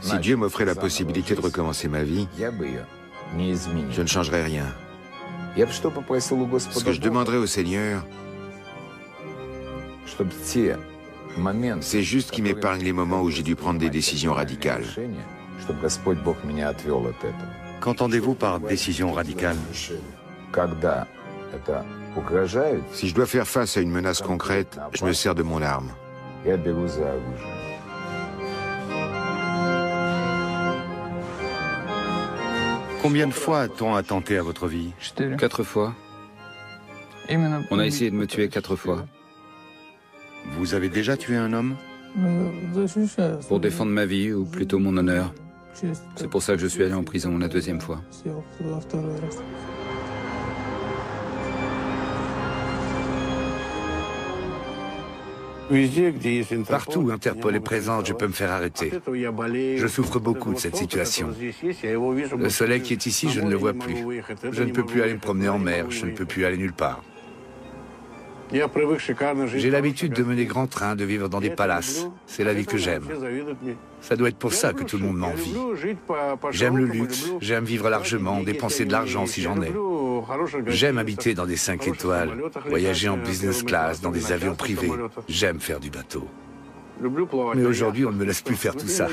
Si Dieu m'offrait la possibilité de recommencer ma vie, je ne changerais rien. Ce que je demanderais au Seigneur, c'est juste qu'il m'épargne les moments où j'ai dû prendre des décisions radicales. Qu'entendez-vous par décision radicale? Si je dois faire face à une menace concrète, je me sers de mon arme. Combien de fois a-t-on attenté à votre vie? 4 fois. On a essayé de me tuer 4 fois. Vous avez déjà tué un homme? Pour défendre ma vie, ou plutôt mon honneur. C'est pour ça que je suis allé en prison la 2e fois. Partout où Interpol est présent, je peux me faire arrêter. Je souffre beaucoup de cette situation. Le soleil qui est ici, je ne le vois plus. Je ne peux plus aller me promener en mer, je ne peux plus aller nulle part. J'ai l'habitude de mener grand train, de vivre dans des palaces. C'est la vie que j'aime. Ça doit être pour ça que tout le monde m'envie. J'aime le luxe, j'aime vivre largement, dépenser de l'argent si j'en ai. J'aime habiter dans des 5 étoiles, voyager en business class, dans des avions privés. J'aime faire du bateau. Mais aujourd'hui, on ne me laisse plus faire tout ça.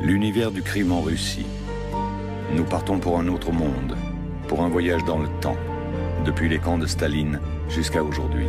L'univers du crime en Russie. Nous partons pour un autre monde, pour un voyage dans le temps, depuis les camps de Staline jusqu'à aujourd'hui.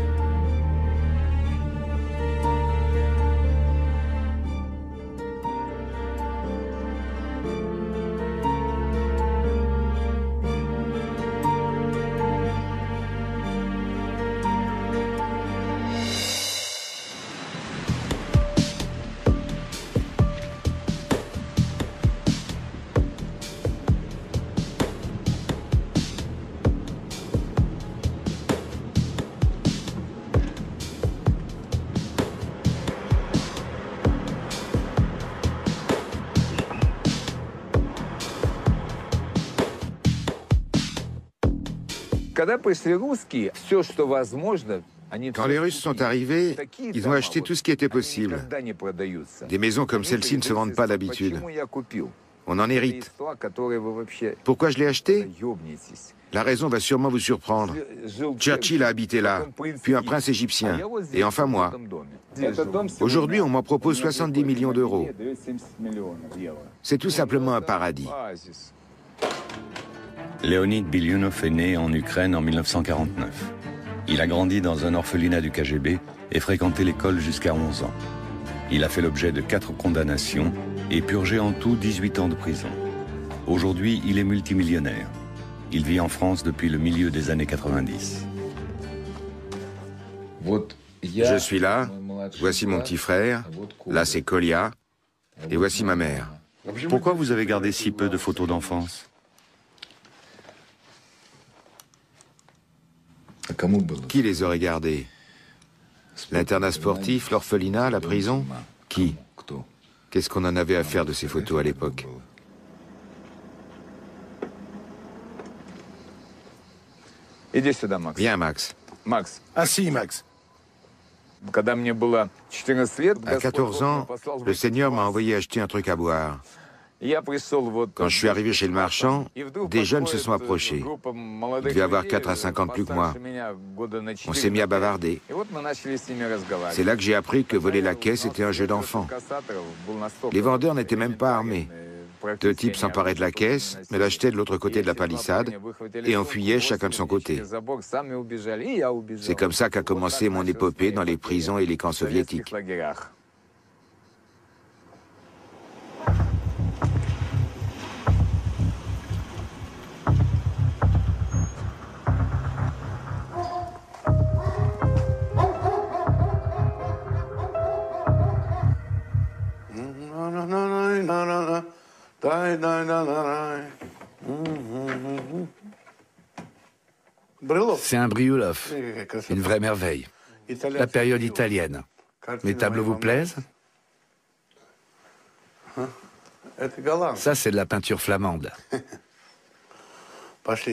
Quand les Russes sont arrivés, ils ont acheté tout ce qui était possible. Des maisons comme celle-ci ne se vendent pas d'habitude. On en hérite. Pourquoi je l'ai acheté? La raison va sûrement vous surprendre. Churchill a habité là, puis un prince égyptien, et enfin moi. Aujourd'hui, on m'en propose 70 millions d'euros. C'est tout simplement un paradis. Leonid Bilyunov est né en Ukraine en 1949. Il a grandi dans un orphelinat du KGB et fréquenté l'école jusqu'à 11 ans. Il a fait l'objet de 4 condamnations et purgé en tout 18 ans de prison. Aujourd'hui, il est multimillionnaire. Il vit en France depuis le milieu des années 90. Je suis là, voici mon petit frère, là c'est Kolia, et voici ma mère. Pourquoi vous avez gardé si peu de photos d'enfance? Qui les aurait gardés? L'internat sportif, l'orphelinat, la prison? Qui? Qu'est-ce qu'on en avait à faire de ces photos à l'époque? Viens, Max. Assis, Max. À 14 ans, le Seigneur m'a envoyé acheter un truc à boire. Quand je suis arrivé chez le marchand, des jeunes se sont approchés. Ils devaient avoir 4 à 5 ans de plus que moi. On s'est mis à bavarder. C'est là que j'ai appris que voler la caisse était un jeu d'enfant. Les vendeurs n'étaient même pas armés. 2 types s'emparaient de la caisse, me l'achetaient de l'autre côté de la palissade et enfuyaient chacun de son côté. C'est comme ça qu'a commencé mon épopée dans les prisons et les camps soviétiques. C'est un Brioulov, une vraie merveille. La période italienne. Mes tableaux vous plaisent? Ça, c'est de la peinture flamande.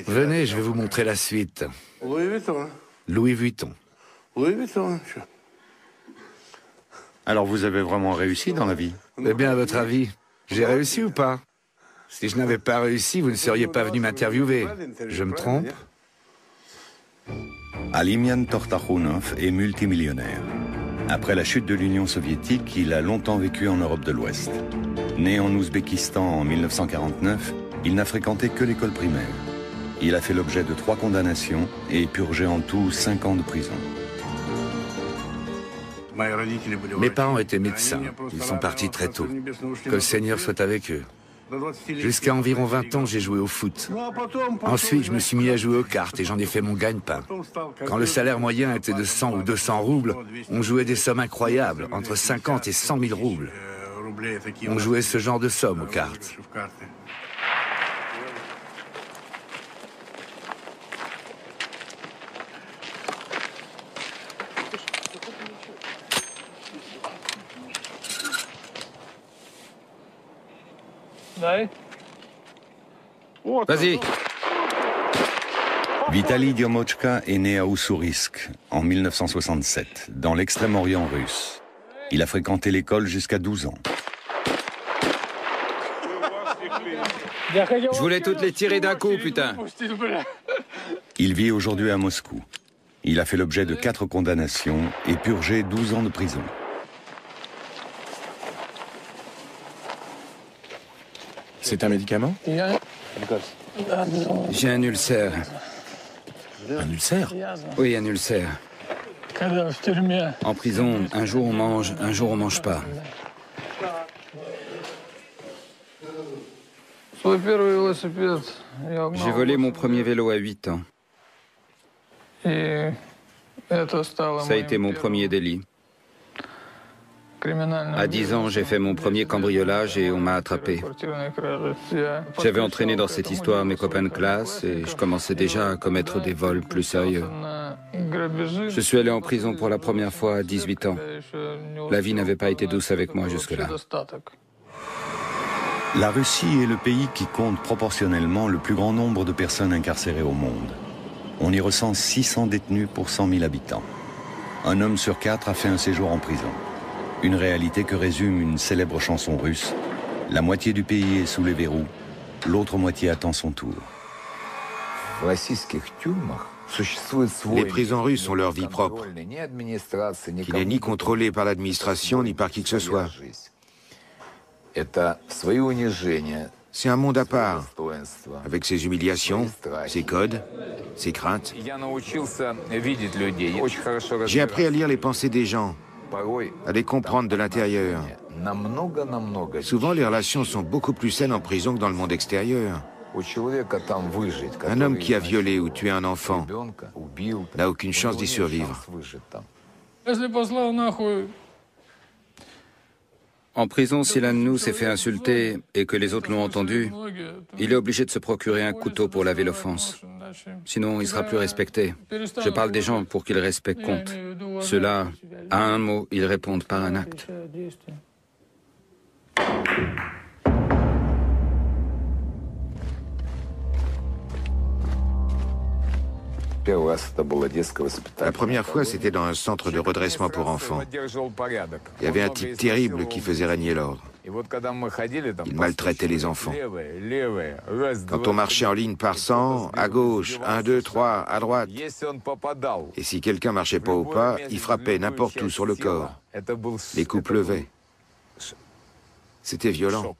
Venez, je vais vous montrer la suite. Louis Vuitton. Alors vous avez vraiment réussi dans la vie? Eh bien, à votre avis, j'ai réussi ou pas? Si je n'avais pas réussi, vous ne seriez pas venu m'interviewer. Je me trompe? Alimian Tortakhunov est multimillionnaire. Après la chute de l'Union soviétique, il a longtemps vécu en Europe de l'Ouest. Né en Ouzbékistan en 1949, il n'a fréquenté que l'école primaire. Il a fait l'objet de 3 condamnations et purgé en tout 5 ans de prison. Mes parents étaient médecins. Ils sont partis très tôt. Que le Seigneur soit avec eux. Jusqu'à environ 20 ans, j'ai joué au foot. Ensuite, je me suis mis à jouer aux cartes et j'en ai fait mon gagne-pain. Quand le salaire moyen était de 100 ou 200 roubles, on jouait des sommes incroyables, entre 50 et 100 000 roubles. On jouait ce genre de sommes aux cartes. Vas-y. Vitali Diomochka est né à Ussurisk en 1967, dans l'extrême-orient russe. Il a fréquenté l'école jusqu'à 12 ans. Je voulais toutes les tirer d'un coup, putain. Il vit aujourd'hui à Moscou. Il a fait l'objet de 4 condamnations et purgé 12 ans de prison. C'est un médicament? J'ai un ulcère. Un ulcère? Oui, un ulcère. En prison, un jour on mange, un jour on mange pas. J'ai volé mon premier vélo à 8 ans. Ça a été mon premier délit. À 10 ans, j'ai fait mon premier cambriolage et on m'a attrapé. J'avais entraîné dans cette histoire mes copains de classe et je commençais déjà à commettre des vols plus sérieux. Je suis allé en prison pour la première fois à 18 ans. La vie n'avait pas été douce avec moi jusque-là. La Russie est le pays qui compte proportionnellement le plus grand nombre de personnes incarcérées au monde. On y recense 600 détenus pour 100 000 habitants. Un homme sur 4 a fait un séjour en prison. Une réalité que résume une célèbre chanson russe. La moitié du pays est sous les verrous, l'autre moitié attend son tour. Les prisons russes ont leur vie propre, qui n'est ni contrôlée par l'administration ni par qui que ce soit. C'est un monde à part, avec ses humiliations, ses codes, ses craintes. J'ai appris à lire les pensées des gens, à les comprendre de l'intérieur. Souvent, les relations sont beaucoup plus saines en prison que dans le monde extérieur. Un homme qui a violé ou tué un enfant n'a aucune chance d'y survivre. En prison, si l'un de nous s'est fait insulter et que les autres l'ont entendu, il est obligé de se procurer un couteau pour laver l'offense. Sinon, il sera plus respecté. Je parle des gens pour qu'ils respectent compte. Ceux-là, à un mot, ils répondent par un acte. La première fois, c'était dans un centre de redressement pour enfants. Il y avait un type terrible qui faisait régner l'ordre. Il maltraitait les enfants. Quand on marchait en ligne par 100, à gauche, 1, 2, 3, à droite. Et si quelqu'un marchait pas au pas, il frappait n'importe où sur le corps. Les coups pleuvaient. C'était violent.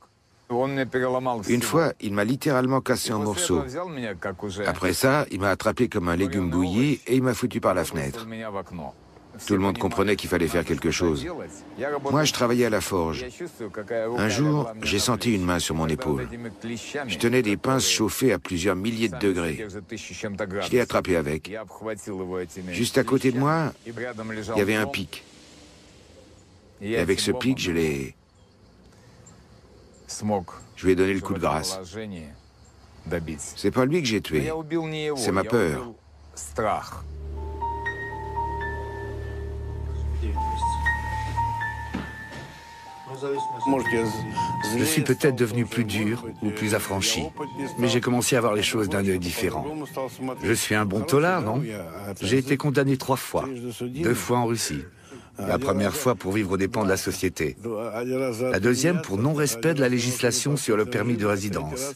Une fois, il m'a littéralement cassé en morceaux. Après ça, il m'a attrapé comme un légume bouilli et il m'a foutu par la fenêtre. Tout le monde comprenait qu'il fallait faire quelque chose. Moi, je travaillais à la forge. Un jour, j'ai senti une main sur mon épaule. Je tenais des pinces chauffées à plusieurs milliers de degrés. Je l'ai attrapé avec. Juste à côté de moi, il y avait un pic. Et avec ce pic, je lui ai donné le coup de grâce. C'est pas lui que j'ai tué, c'est ma peur. Je suis peut-être devenu plus dur ou plus affranchi, mais j'ai commencé à voir les choses d'un œil différent. Je suis un bon tolard, non? J'ai été condamné 3 fois, 2 fois en Russie. La première fois pour vivre aux dépens de la société. La deuxième pour non-respect de la législation sur le permis de résidence.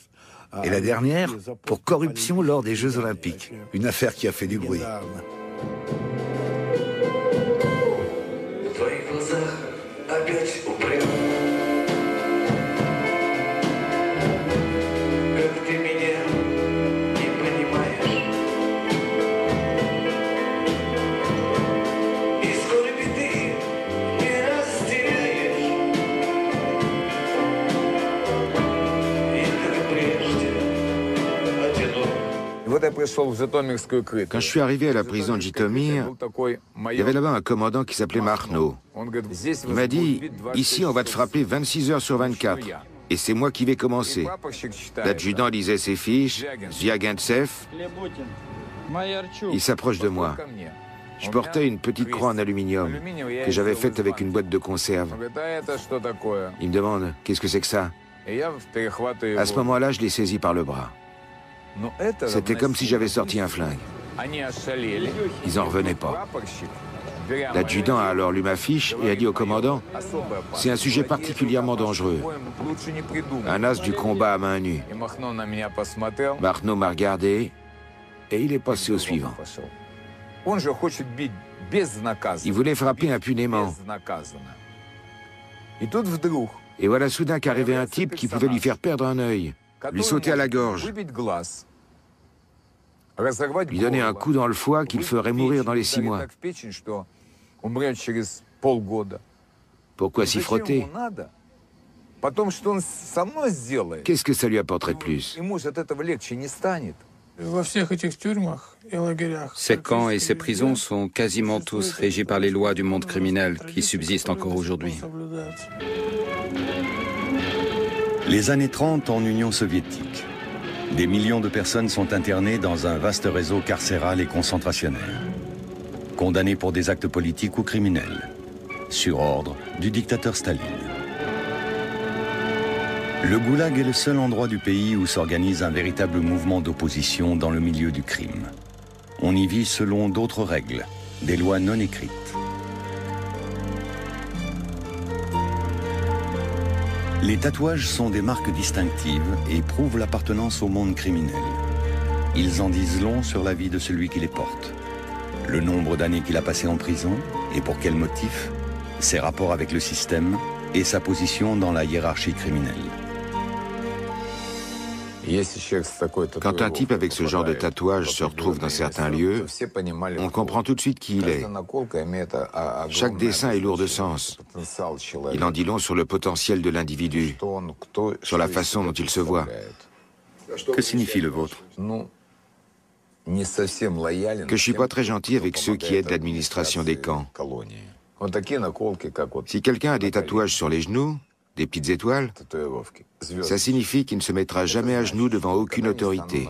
Et la dernière pour corruption lors des Jeux Olympiques. Une affaire qui a fait du bruit. Quand je suis arrivé à la prison de Jitomir, il y avait là-bas un commandant qui s'appelait Marno. Il m'a dit, ici on va te frapper 26 heures sur 24. Et c'est moi qui vais commencer. L'adjudant lisait ses fiches, Zviagintsev. Il s'approche de moi. Je portais une petite croix en aluminium que j'avais faite avec une boîte de conserve. Il me demande, qu'est-ce que c'est que ça? À ce moment-là, je l'ai saisi par le bras. C'était comme si j'avais sorti un flingue. Ils n'en revenaient pas. L'adjudant a alors lu ma fiche et a dit au commandant, « C'est un sujet particulièrement dangereux. Un as du combat à main nue. » Marno m'a regardé et il est passé au suivant. Il voulait frapper impunément. Et voilà soudain qu'arrivait un type qui pouvait lui faire perdre un œil, lui sauter à la gorge, lui donner un coup dans le foie qu'il ferait mourir dans les 6 mois. Pourquoi s'y frotter? Qu'est-ce que ça lui apporterait de plus? Ces camps et ces prisons sont quasiment tous régis par les lois du monde criminel qui subsistent encore aujourd'hui. Les années 30 en Union soviétique. Des millions de personnes sont internées dans un vaste réseau carcéral et concentrationnaire. Condamnées pour des actes politiques ou criminels, sur ordre du dictateur Staline. Le goulag est le seul endroit du pays où s'organise un véritable mouvement d'opposition dans le milieu du crime. On y vit selon d'autres règles, des lois non écrites. Les tatouages sont des marques distinctives et prouvent l'appartenance au monde criminel. Ils en disent long sur la vie de celui qui les porte. Le nombre d'années qu'il a passé en prison et pour quel motif, ses rapports avec le système et sa position dans la hiérarchie criminelle. Quand un type avec ce genre de tatouage se retrouve dans certains lieux, on comprend tout de suite qui il est. Chaque dessin est lourd de sens. Il en dit long sur le potentiel de l'individu, sur la façon dont il se voit. Que signifie le vôtre? Que je suis pas très gentil avec ceux qui aident l'administration des camps. Si quelqu'un a des tatouages sur les genoux, des petites étoiles, ça signifie qu'il ne se mettra jamais à genoux devant aucune autorité.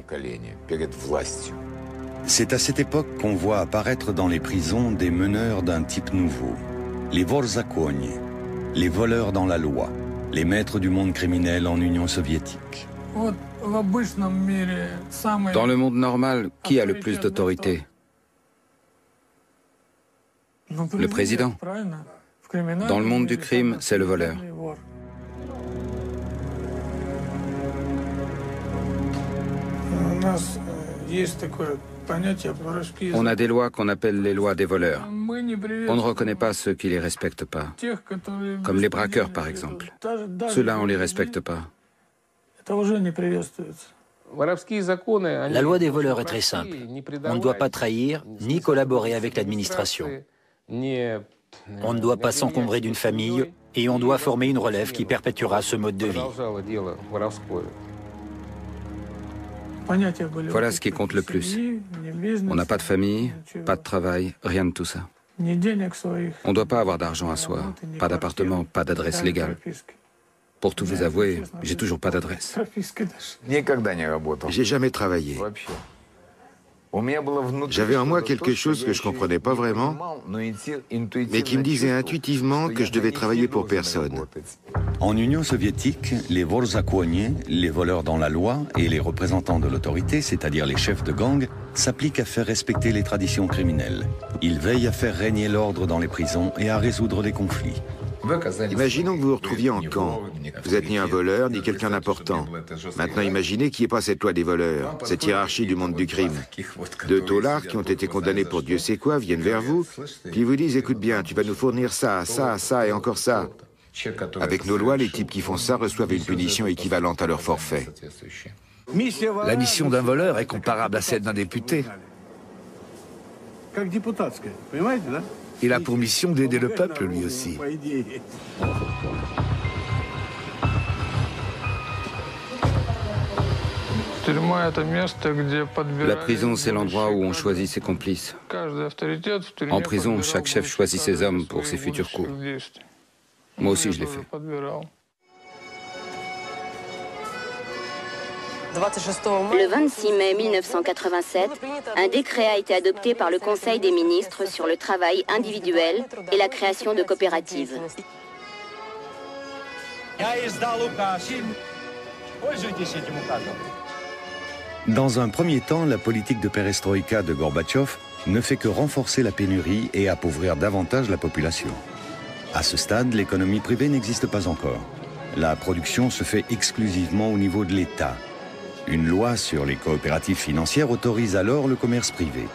C'est à cette époque qu'on voit apparaître dans les prisons des meneurs d'un type nouveau. Les vorzakoni, les voleurs dans la loi, les maîtres du monde criminel en Union soviétique. Dans le monde normal, qui a le plus d'autorité? Le président. Dans le monde du crime, c'est le voleur. On a des lois qu'on appelle les lois des voleurs. On ne reconnaît pas ceux qui les respectent pas. Comme les braqueurs, par exemple. Ceux-là, on les respecte pas. La loi des voleurs est très simple. On ne doit pas trahir ni collaborer avec l'administration. On ne doit pas s'encombrer d'une famille et on doit former une relève qui perpétuera ce mode de vie. Voilà ce qui compte le plus. On n'a pas de famille, pas de travail, rien de tout ça. On ne doit pas avoir d'argent à soi, pas d'appartement, pas d'adresse légale. Pour tout vous avouer, j'ai toujours pas d'adresse. J'ai jamais travaillé. J'avais en moi quelque chose que je ne comprenais pas vraiment, mais qui me disait intuitivement que je devais travailler pour personne. En Union soviétique, les vorzakonie, les voleurs dans la loi, et les représentants de l'autorité, c'est-à-dire les chefs de gang, s'appliquent à faire respecter les traditions criminelles. Ils veillent à faire régner l'ordre dans les prisons et à résoudre les conflits. Imaginons que vous vous retrouviez en camp. Vous êtes ni un voleur, ni quelqu'un d'important. Maintenant, imaginez qu'il n'y ait pas cette loi des voleurs, cette hiérarchie du monde du crime. Deux taulards qui ont été condamnés pour Dieu sait quoi viennent vers vous, puis vous disent, écoute bien, tu vas nous fournir ça, ça, ça et encore ça. Avec nos lois, les types qui font ça reçoivent une punition équivalente à leur forfait. La mission d'un voleur est comparable à celle d'un député. Il a pour mission d'aider le peuple, lui aussi. La prison, c'est l'endroit où on choisit ses complices. En prison, chaque chef choisit ses hommes pour ses futurs coups. Moi aussi, je l'ai fait. Le 26 mai 1987, un décret a été adopté par le Conseil des ministres sur le travail individuel et la création de coopératives. Dans un premier temps, la politique de perestroïka de Gorbatchev ne fait que renforcer la pénurie et appauvrir davantage la population. À ce stade, l'économie privée n'existe pas encore. La production se fait exclusivement au niveau de l'État. Une loi sur les coopératives financières autorise alors le commerce privé.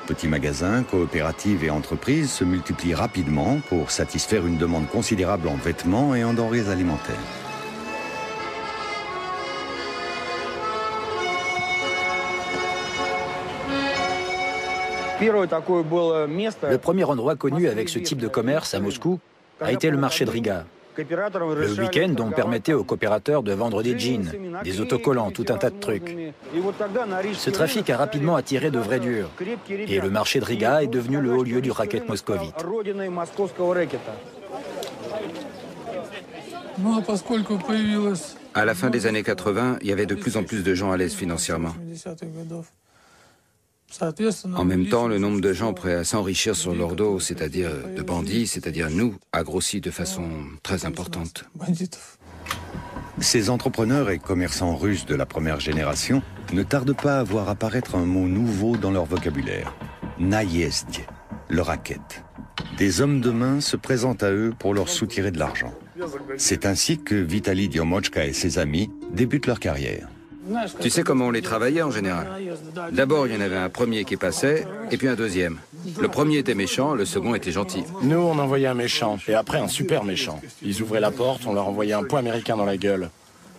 Petits magasins, coopératives et entreprises se multiplient rapidement pour satisfaire une demande considérable en vêtements et en denrées alimentaires. Le premier endroit connu avec ce type de commerce à Moscou a été le marché de Riga. Le week-end, on permettait aux coopérateurs de vendre des jeans, des autocollants, tout un tas de trucs. Ce trafic a rapidement attiré de vrais durs. Et le marché de Riga est devenu le haut lieu du racket moscovite. À la fin des années 80, il y avait de plus en plus de gens à l'aise financièrement. En même temps, le nombre de gens prêts à s'enrichir sur leur dos, c'est-à-dire de bandits, c'est-à-dire nous, a grossi de façon très importante. Ces entrepreneurs et commerçants russes de la première génération ne tardent pas à voir apparaître un mot nouveau dans leur vocabulaire. Naïezdie, le racket. Des hommes de main se présentent à eux pour leur soutirer de l'argent. C'est ainsi que Vitali Diomochka et ses amis débutent leur carrière. Tu sais comment on les travaillait en général? D'abord, il y en avait un premier qui passait, et puis un deuxième. Le premier était méchant, le second était gentil. Nous, on envoyait un méchant, et après un super méchant. Ils ouvraient la porte, on leur envoyait un poids américain dans la gueule.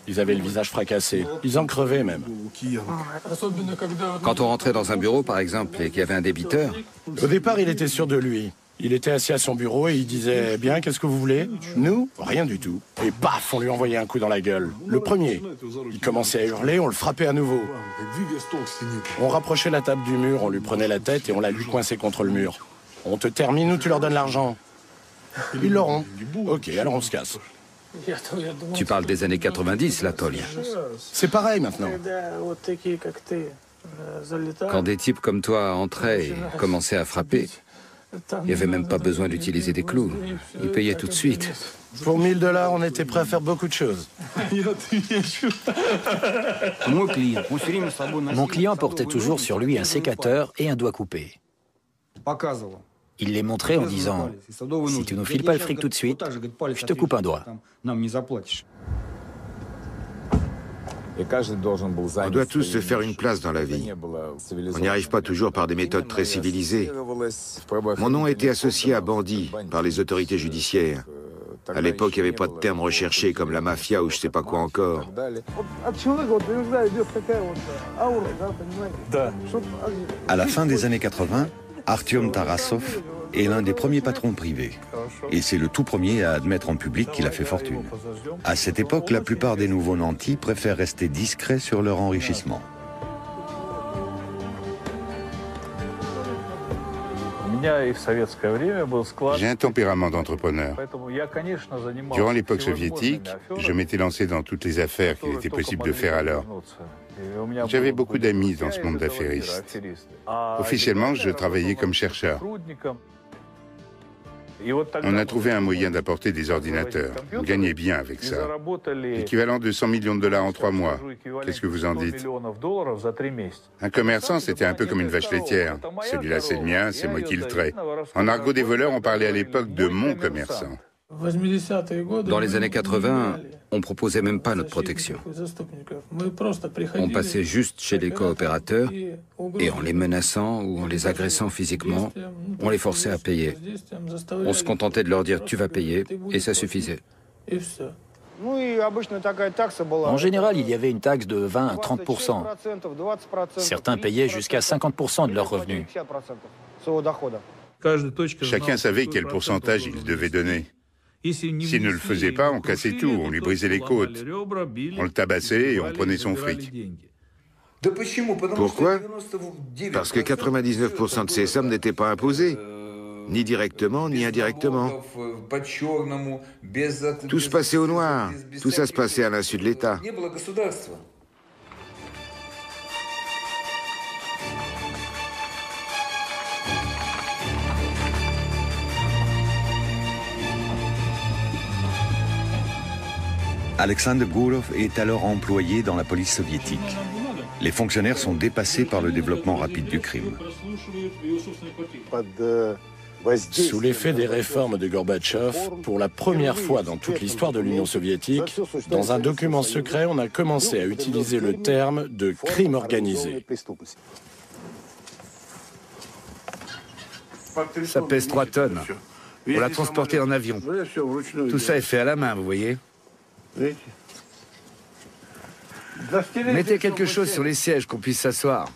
Ils avaient le visage fracassé. Ils en crevaient même. Quand on rentrait dans un bureau, par exemple, et qu'il y avait un débiteur... Au départ, il était sûr de lui. Il était assis à son bureau et il disait « Bien, qu'est-ce que vous voulez ?» Nous, rien du tout. Et paf, on lui envoyait un coup dans la gueule. Le premier. Il commençait à hurler, on le frappait à nouveau. On rapprochait la table du mur, on lui prenait la tête et on la lui coinçait contre le mur. On te termine ou tu leur donnes l'argent? Ils l'auront. Ok, alors on se casse. Tu parles des années 90, là, Tolia. C'est pareil maintenant. Quand des types comme toi entraient et commençaient à frapper, il n'y avait même pas besoin d'utiliser des clous. Ils payaient tout de suite. Pour $1000, on était prêt à faire beaucoup de choses. Mon client portait toujours sur lui un sécateur et un doigt coupé. Il les montrait en disant « Si tu ne nous files pas le fric tout de suite, je te coupe un doigt. » On doit tous se faire une place dans la vie. On n'y arrive pas toujours par des méthodes très civilisées. Mon nom a été associé à bandit par les autorités judiciaires. À l'époque, il n'y avait pas de terme recherché comme la mafia ou je ne sais pas quoi encore. À la fin des années 80, Artyom Tarasov est l'un des premiers patrons privés. Et c'est le tout premier à admettre en public qu'il a fait fortune. À cette époque, la plupart des nouveaux nantis préfèrent rester discrets sur leur enrichissement. J'ai un tempérament d'entrepreneur. Durant l'époque soviétique, je m'étais lancé dans toutes les affaires qu'il était possible de faire alors. J'avais beaucoup d'amis dans ce monde d'affairistes. Officiellement, je travaillais comme chercheur. On a trouvé un moyen d'apporter des ordinateurs. On gagnait bien avec ça. L'équivalent de 100 millions de dollars en 3 mois. Qu'est-ce que vous en dites? Un commerçant, c'était un peu comme une vache laitière. Celui-là, c'est le mien, c'est moi qui le trais. En argot des voleurs, on parlait à l'époque de mon commerçant. Dans les années 80, on proposait même pas notre protection. On passait juste chez les coopérateurs et en les menaçant ou en les agressant physiquement, on les forçait à payer. On se contentait de leur dire « tu vas payer » et ça suffisait. En général, il y avait une taxe de 20 à 30%. Certains payaient jusqu'à 50% de leurs revenus. Chacun savait quel pourcentage il devait donner. S'il ne le faisait pas, on cassait tout, on lui brisait les côtes. On le tabassait et on prenait son fric. Pourquoi? Parce que 99% de ces sommes n'étaient pas imposées, ni directement, ni indirectement. Tout se passait au noir, tout ça se passait à l'insu de l'État. Alexander Gurov est alors employé dans la police soviétique. Les fonctionnaires sont dépassés par le développement rapide du crime. Sous l'effet des réformes de Gorbatchev, pour la première fois dans toute l'histoire de l'Union soviétique, dans un document secret, on a commencé à utiliser le terme de crime organisé. Ça pèse 3 tonnes. On l'a transporté en avion. Tout ça est fait à la main, vous voyez. Mettez quelque chose sur les sièges, qu'on puisse s'asseoir.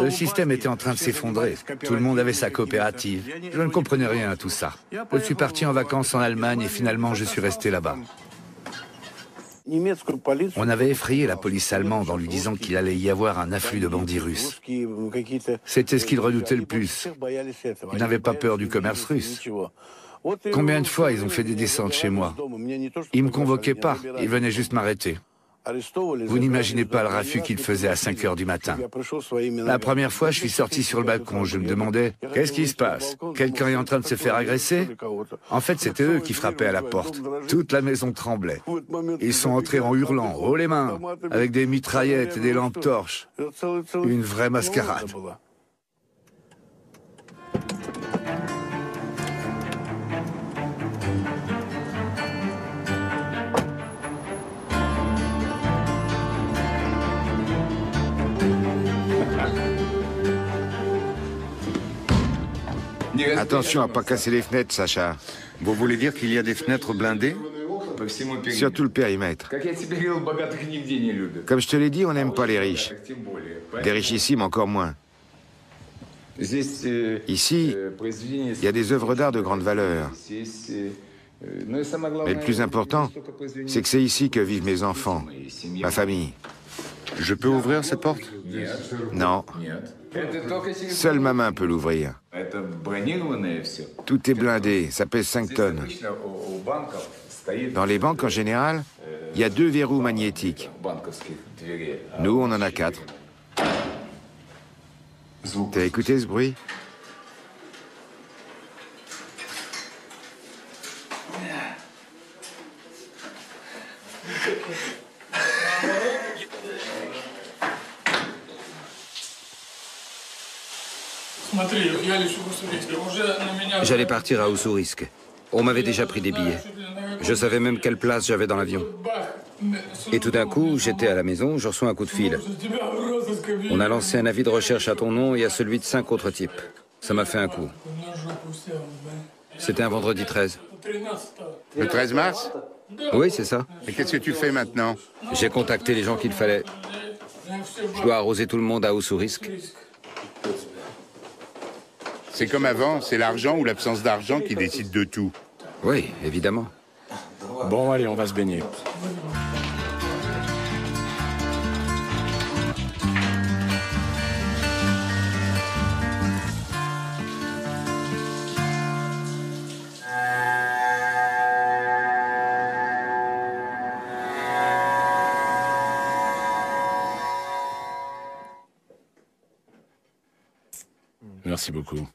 Le système était en train de s'effondrer. Tout le monde avait sa coopérative. Je ne comprenais rien à tout ça. Je suis parti en vacances en Allemagne et finalement je suis resté là-bas. On avait effrayé la police allemande en lui disant qu'il allait y avoir un afflux de bandits russes. C'était ce qu'ils redoutaient le plus. Ils n'avaient pas peur du commerce russe. Combien de fois ils ont fait des descentes chez moi? Ils ne me convoquaient pas, ils venaient juste m'arrêter. Vous n'imaginez pas le raffut qu'ils faisaient à 5 heures du matin. La première fois, je suis sorti sur le balcon, je me demandais, qu'est-ce qui se passe? Quelqu'un est en train de se faire agresser? En fait, c'était eux qui frappaient à la porte. Toute la maison tremblait. Ils sont entrés en hurlant, haut les mains, avec des mitraillettes et des lampes torches. Une vraie mascarade. Attention à ne pas casser les fenêtres, Sacha. Vous voulez dire qu'il y a des fenêtres blindées? Sur tout le périmètre. Comme je te l'ai dit, on n'aime pas les riches. Les richissimes encore moins. Ici, il y a des œuvres d'art de grande valeur. Mais le plus important, c'est que c'est ici que vivent mes enfants, ma famille. Je peux ouvrir cette porte? Non. Seule ma main peut l'ouvrir. Tout est blindé, ça pèse 5 tonnes. Dans les banques, en général, il y a 2 verrous magnétiques. Nous, on en a 4. T'as écouté ce bruit? J'allais partir à Ussurisk. On m'avait déjà pris des billets. Je savais même quelle place j'avais dans l'avion. Et tout d'un coup, j'étais à la maison, je reçois un coup de fil. On a lancé un avis de recherche à ton nom et à celui de 5 autres types. Ça m'a fait un coup. C'était un vendredi 13. Le 13 mars? Oui, c'est ça. Et qu'est-ce que tu fais maintenant? J'ai contacté les gens qu'il fallait. Je dois arroser tout le monde à Ussurisk. C'est comme avant, c'est l'argent ou l'absence d'argent qui décide de tout. Oui, évidemment. Bon, allez, on va se baigner. Merci beaucoup.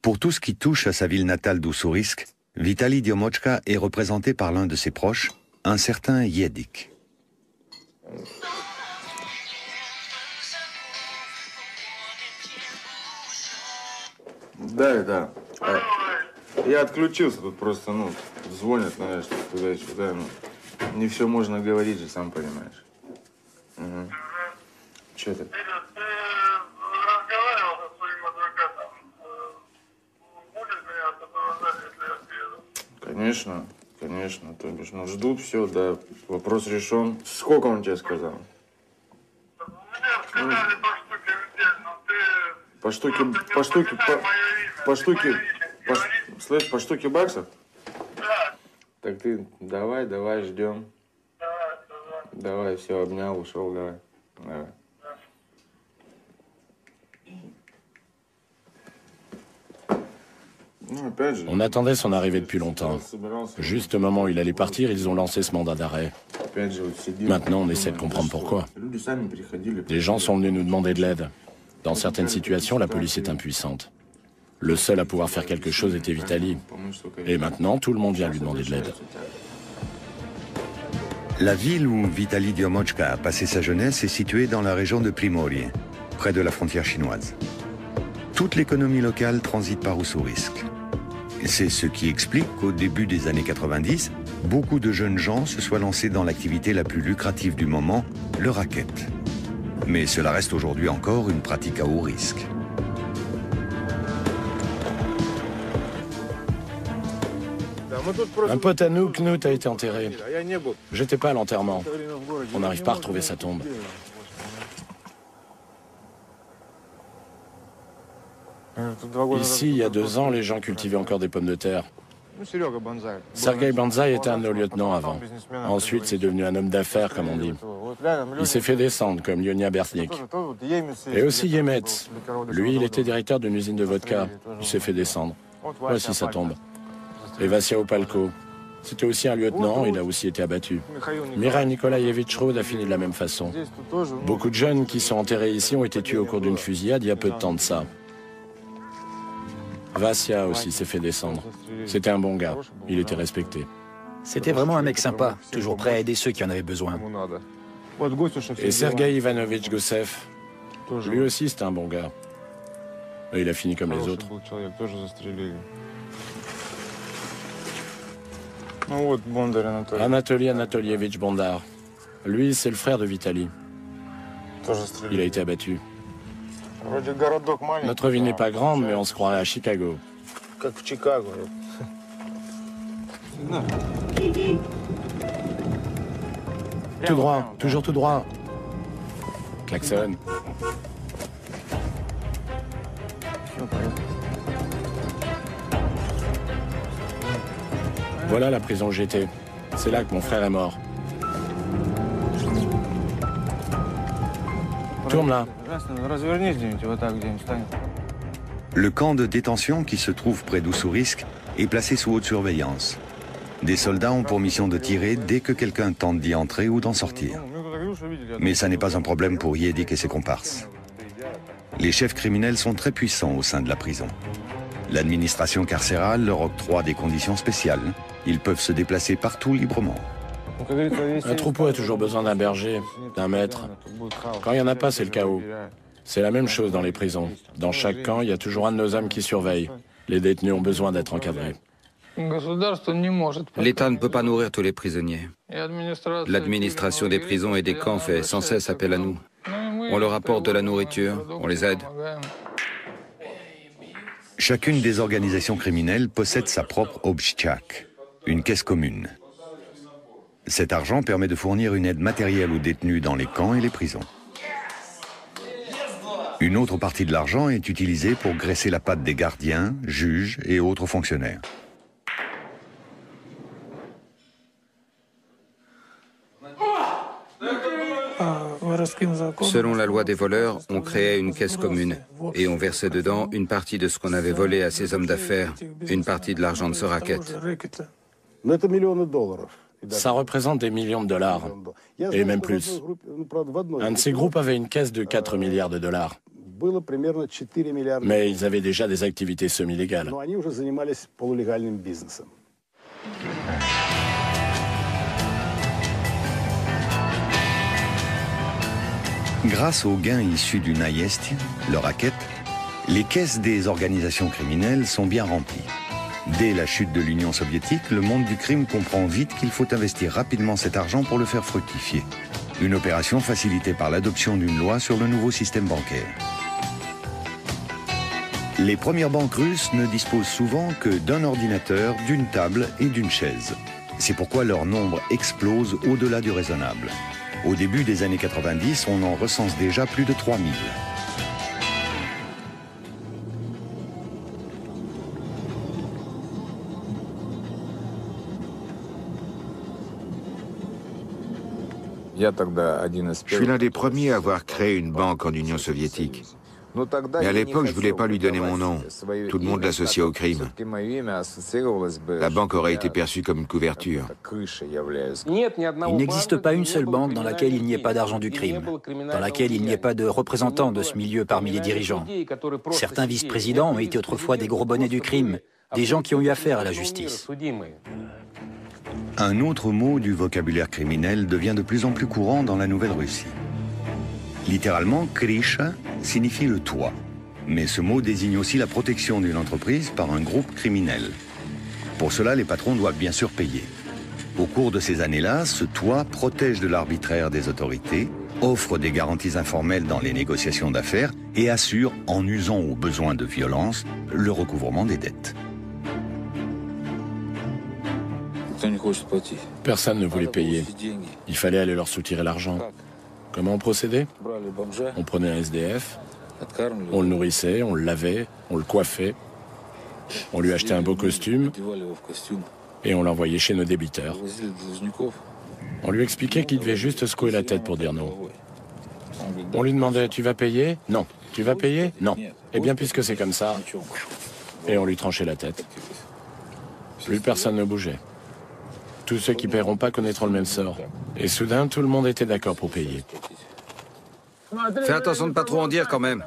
Pour tout ce qui touche à sa ville natale d'Ussurisk, Vitali Diomochka est représenté par l'un de ses proches, un certain Yedik. Да. Я отключился, тут просто, звонят, знаешь, туда-сюда, не все можно говорить же, сам понимаешь. Угу. Че ты? Разговаривал со своим адвокатом. Будет меня сопровождать, если я приеду? Конечно, то бишь, ждут, все, да, вопрос решен. Сколько он тебе сказал? Мне сказали по штуке в день, но по штуке, слышь, по штуке баксов? Да. Так ты давай, ждем. Давай, все, обнял, ушел, давай. On attendait son arrivée depuis longtemps. Juste au moment où il allait partir, ils ont lancé ce mandat d'arrêt. Maintenant, on essaie de comprendre pourquoi. Les gens sont venus nous demander de l'aide. Dans certaines situations, la police est impuissante. Le seul à pouvoir faire quelque chose était Vitali. Et maintenant, tout le monde vient lui demander de l'aide. La ville où Vitali Diomochka a passé sa jeunesse est située dans la région de Primorje, près de la frontière chinoise. Toute l'économie locale transite par Ussurisk. C'est ce qui explique qu'au début des années 90, beaucoup de jeunes gens se soient lancés dans l'activité la plus lucrative du moment, le racket. Mais cela reste aujourd'hui encore une pratique à haut risque. Un pote à nous, Knut, a été enterré. J'étais pas à l'enterrement. On n'arrive pas à retrouver sa tombe. Ici, il y a 2 ans, les gens cultivaient encore des pommes de terre. Sergei Banzai était un de nos lieutenants avant. Ensuite, c'est devenu un homme d'affaires, comme on dit. Il s'est fait descendre, comme Lyonia Bersnik. Et aussi Yemet. Lui, il était directeur d'une usine de vodka. Il s'est fait descendre. Voici sa tombe. Et Vassia Opalko. C'était aussi un lieutenant, il a aussi été abattu. Mira Nikolaevitch Rod a fini de la même façon. Beaucoup de jeunes qui sont enterrés ici ont été tués au cours d'une fusillade il y a peu de temps de ça. Vassia aussi s'est fait descendre. C'était un bon gars, il était respecté. C'était vraiment un mec sympa, toujours prêt à aider ceux qui en avaient besoin. Et Sergei Ivanovitch Gossev, lui aussi c'était un bon gars. Et il a fini comme les autres. Anatoly Anatolievitch Bondar. Lui, c'est le frère de Vitali. Il a été abattu. Notre ville n'est pas grande, mais on se croirait à Chicago. Tout droit, toujours tout droit. Klaxon. Voilà la prison où j'étais. C'est là que mon frère est mort. Tourne là. Le camp de détention qui se trouve près d'Ussurisk est placé sous haute surveillance. Des soldats ont pour mission de tirer dès que quelqu'un tente d'y entrer ou d'en sortir. Mais ça n'est pas un problème pour Yedik et ses comparses. Les chefs criminels sont très puissants au sein de la prison. L'administration carcérale leur octroie des conditions spéciales. Ils peuvent se déplacer partout librement. Un troupeau a toujours besoin d'un berger, d'un maître. Quand il n'y en a pas, c'est le chaos. C'est la même chose dans les prisons. Dans chaque camp, il y a toujours un de nos hommes qui surveille. Les détenus ont besoin d'être encadrés. L'État ne peut pas nourrir tous les prisonniers. L'administration des prisons et des camps fait sans cesse appel à nous. On leur apporte de la nourriture, on les aide. Chacune des organisations criminelles possède sa propre obchtchak, une caisse commune. Cet argent permet de fournir une aide matérielle aux détenus dans les camps et les prisons. Une autre partie de l'argent est utilisée pour graisser la patte des gardiens, juges et autres fonctionnaires. Selon la loi des voleurs, on créait une caisse commune et on versait dedans une partie de ce qu'on avait volé à ces hommes d'affaires, une partie de l'argent de ce racket. Ça représente des millions de dollars, et même plus. Un de ces groupes avait une caisse de 4 milliards de dollars. Mais ils avaient déjà des activités semi-légales. Grâce aux gains issus du naïesti, le racket, les caisses des organisations criminelles sont bien remplies. Dès la chute de l'Union soviétique, le monde du crime comprend vite qu'il faut investir rapidement cet argent pour le faire fructifier. Une opération facilitée par l'adoption d'une loi sur le nouveau système bancaire. Les premières banques russes ne disposent souvent que d'un ordinateur, d'une table et d'une chaise. C'est pourquoi leur nombre explose au-delà du raisonnable. Au début des années 90, on en recense déjà plus de 3000. Je suis l'un des premiers à avoir créé une banque en Union soviétique. Mais à l'époque, je ne voulais pas lui donner mon nom. Tout le monde l'associait au crime. La banque aurait été perçue comme une couverture. Il n'existe pas une seule banque dans laquelle il n'y ait pas d'argent du crime, dans laquelle il n'y ait pas de représentants de ce milieu parmi les dirigeants. Certains vice-présidents ont été autrefois des gros bonnets du crime, des gens qui ont eu affaire à la justice. Un autre mot du vocabulaire criminel devient de plus en plus courant dans la Nouvelle-Russie. Littéralement, Krisha signifie le toit. Mais ce mot désigne aussi la protection d'une entreprise par un groupe criminel. Pour cela, les patrons doivent bien sûr payer. Au cours de ces années-là, ce toit protège de l'arbitraire des autorités, offre des garanties informelles dans les négociations d'affaires et assure, en usant au besoin de violence, le recouvrement des dettes. Personne ne voulait payer. Il fallait aller leur soutirer l'argent. Comment on procédait? On prenait un SDF, on le nourrissait, on le lavait, on le coiffait, on lui achetait un beau costume et on l'envoyait chez nos débiteurs. On lui expliquait qu'il devait juste secouer la tête pour dire non. On lui demandait « Tu vas payer ?»« Non. »« Tu vas payer ?»« Non. » Eh bien, puisque c'est comme ça, et on lui tranchait la tête. Plus personne ne bougeait. Tous ceux qui ne paieront pas connaîtront le même sort. Et soudain, tout le monde était d'accord pour payer. Fais attention de ne pas trop en dire quand même.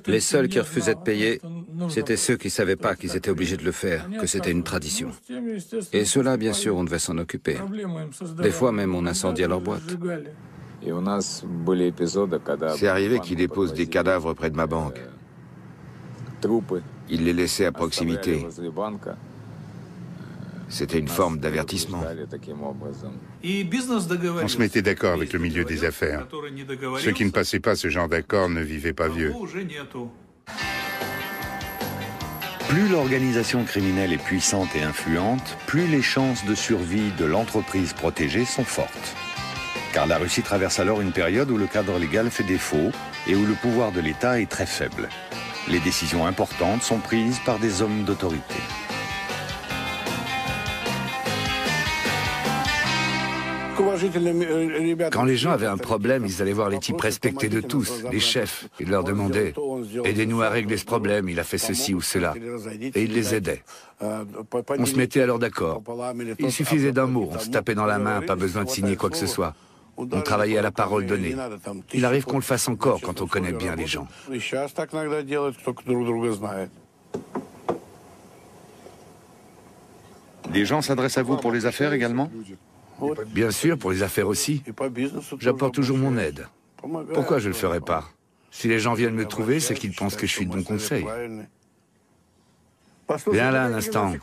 Les seuls qui refusaient de payer, c'était ceux qui ne savaient pas qu'ils étaient obligés de le faire, que c'était une tradition. Et ceux-là, bien sûr, on devait s'en occuper. Des fois même, on incendiait leur boîte. C'est arrivé qu'il dépose des cadavres près de ma banque. Il les laissait à proximité. C'était une forme d'avertissement. On se mettait d'accord avec le milieu des affaires. Ceux qui ne passaient pas ce genre d'accord ne vivaient pas vieux. Plus l'organisation criminelle est puissante et influente, plus les chances de survie de l'entreprise protégée sont fortes. Car la Russie traverse alors une période où le cadre légal fait défaut et où le pouvoir de l'État est très faible. Les décisions importantes sont prises par des hommes d'autorité. Quand les gens avaient un problème, ils allaient voir les types respectés de tous, les chefs. Ils leur demandaient « Aidez-nous à régler ce problème, il a fait ceci ou cela ». Et ils les aidaient. On se mettait alors d'accord. Il suffisait d'un mot, on se tapait dans la main, pas besoin de signer quoi que ce soit. On travaillait à la parole donnée. Il arrive qu'on le fasse encore quand on connaît bien les gens. Des gens s'adressent à vous pour les affaires également? Bien sûr, pour les affaires aussi. J'apporte toujours mon aide. Pourquoi je ne le ferais pas? Si les gens viennent me trouver, c'est qu'ils pensent que je suis de bon conseil. Viens là un instant.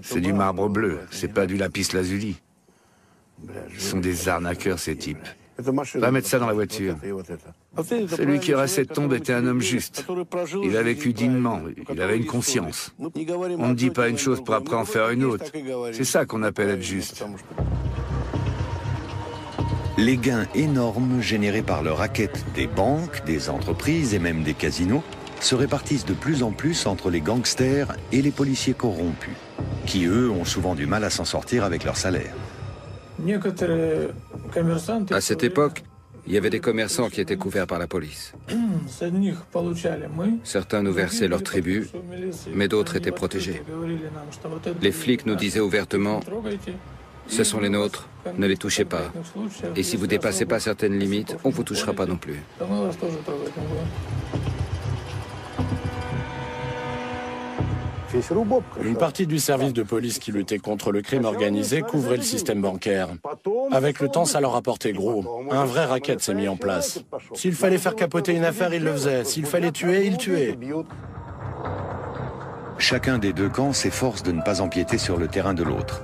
C'est du marbre bleu, c'est pas du lapis lazuli. Ce sont des arnaqueurs, ces types. Va mettre ça dans la voiture. Celui qui aura cette tombe était un homme juste. Il a vécu dignement, il avait une conscience. On ne dit pas une chose pour après en faire une autre. C'est ça qu'on appelle être juste. Les gains énormes générés par le racket des banques, des entreprises et même des casinos se répartissent de plus en plus entre les gangsters et les policiers corrompus, qui eux ont souvent du mal à s'en sortir avec leur salaire. À cette époque, il y avait des commerçants qui étaient couverts par la police. Certains nous versaient leur tribut, mais d'autres étaient protégés. Les flics nous disaient ouvertement Ce sont les nôtres, ne les touchez pas. Et si vous ne dépassez pas certaines limites, on ne vous touchera pas non plus. Une partie du service de police qui luttait contre le crime organisé couvrait le système bancaire. Avec le temps, ça leur a porté gros. Un vrai racket s'est mis en place. S'il fallait faire capoter une affaire, ils le faisaient. S'il fallait tuer, ils tuaient. Chacun des deux camps s'efforce de ne pas empiéter sur le terrain de l'autre.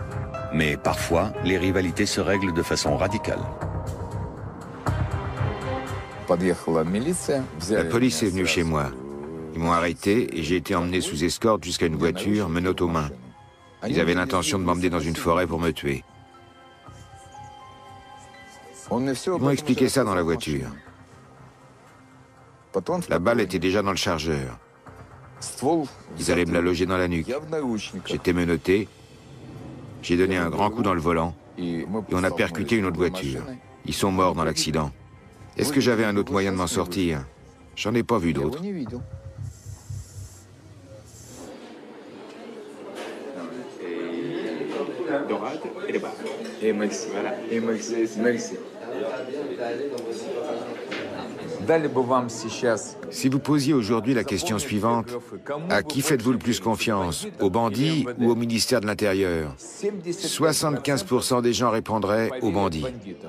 Mais parfois, les rivalités se règlent de façon radicale. La police est venue chez moi. Ils m'ont arrêté et j'ai été emmené sous escorte jusqu'à une voiture, menottes aux mains. Ils avaient l'intention de m'emmener dans une forêt pour me tuer. Ils m'ont expliqué ça dans la voiture. La balle était déjà dans le chargeur. Ils allaient me la loger dans la nuque. J'étais menotté. J'ai donné un grand coup dans le volant et on a percuté une autre voiture. Ils sont morts dans l'accident. Est-ce que j'avais un autre moyen de m'en sortir? J'en ai pas vu d'autre. Si vous posiez aujourd'hui la question suivante, à qui faites-vous le plus confiance, aux bandits ou au ministère de l'Intérieur? 75% des gens répondraient aux bandits.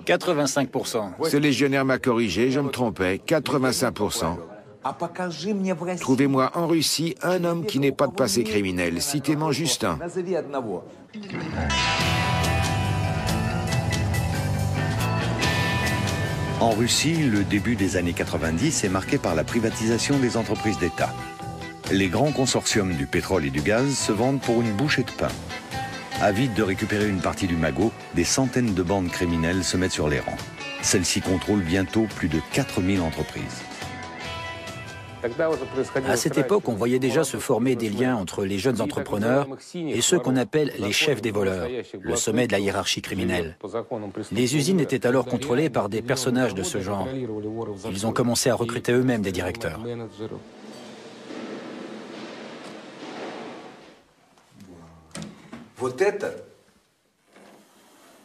85%. Ce légionnaire m'a corrigé, je me trompais, 85%. Trouvez-moi en Russie un homme qui n'ait pas de passé criminel. Citez-moi juste un. En Russie, le début des années 90 est marqué par la privatisation des entreprises d'État. Les grands consortiums du pétrole et du gaz se vendent pour une bouchée de pain. Avides de récupérer une partie du magot, des centaines de bandes criminelles se mettent sur les rangs. Celles-ci contrôlent bientôt plus de 4000 entreprises. À cette époque, on voyait déjà se former des liens entre les jeunes entrepreneurs et ceux qu'on appelle les chefs des voleurs, le sommet de la hiérarchie criminelle. Les usines étaient alors contrôlées par des personnages de ce genre. Ils ont commencé à recruter eux-mêmes des directeurs.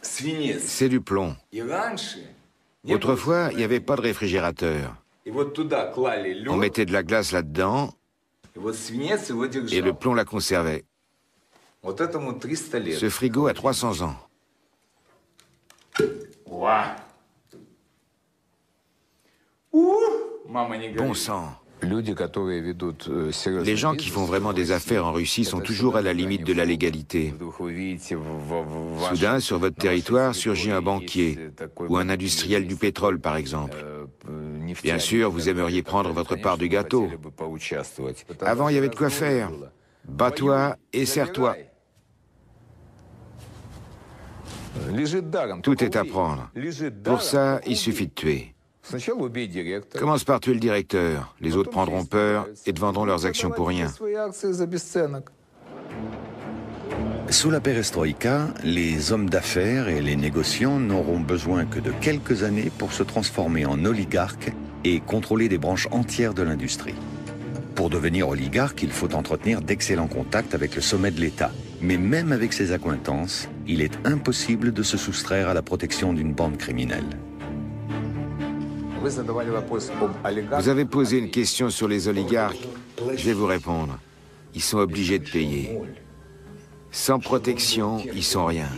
C'est du plomb. Autrefois, il n'y avait pas de réfrigérateur. On mettait de la glace là-dedans et le plomb la conservait. Ce frigo a 300 ans. Bon sang. Les gens qui font vraiment des affaires en Russie sont toujours à la limite de la légalité. Soudain, sur votre territoire, surgit un banquier ou un industriel du pétrole, par exemple. Bien sûr, vous aimeriez prendre votre part du gâteau. Avant, il y avait de quoi faire. Bats-toi et serre-toi. Tout est à prendre. Pour ça, il suffit de tuer. Commence par tuer le directeur. Les autres prendront peur et te vendront leurs actions pour rien. Sous la perestroïka, les hommes d'affaires et les négociants n'auront besoin que de quelques années pour se transformer en oligarques et contrôler des branches entières de l'industrie. Pour devenir oligarque, il faut entretenir d'excellents contacts avec le sommet de l'État. Mais même avec ses accointances, il est impossible de se soustraire à la protection d'une bande criminelle. Vous avez posé une question sur les oligarques. Je vais vous répondre. Ils sont obligés de payer. Sans protection, ils sont rien.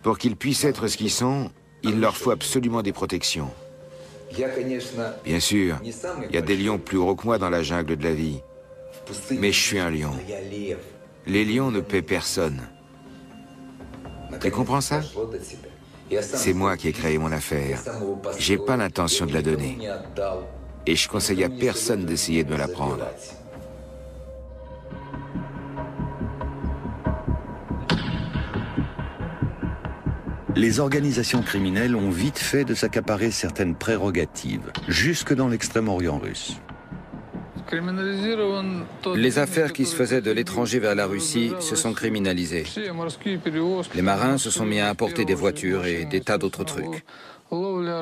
Pour qu'ils puissent être ce qu'ils sont, il leur faut absolument des protections. Bien sûr, il y a des lions plus gros que moi dans la jungle de la vie. Mais je suis un lion. Les lions ne paient personne. Tu comprends ça? C'est moi qui ai créé mon affaire. J'ai pas l'intention de la donner. Et je conseille à personne d'essayer de me la prendre. Les organisations criminelles ont vite fait de s'accaparer certaines prérogatives, jusque dans l'extrême-orient russe. Les affaires qui se faisaient de l'étranger vers la Russie se sont criminalisées. Les marins se sont mis à importer des voitures et des tas d'autres trucs.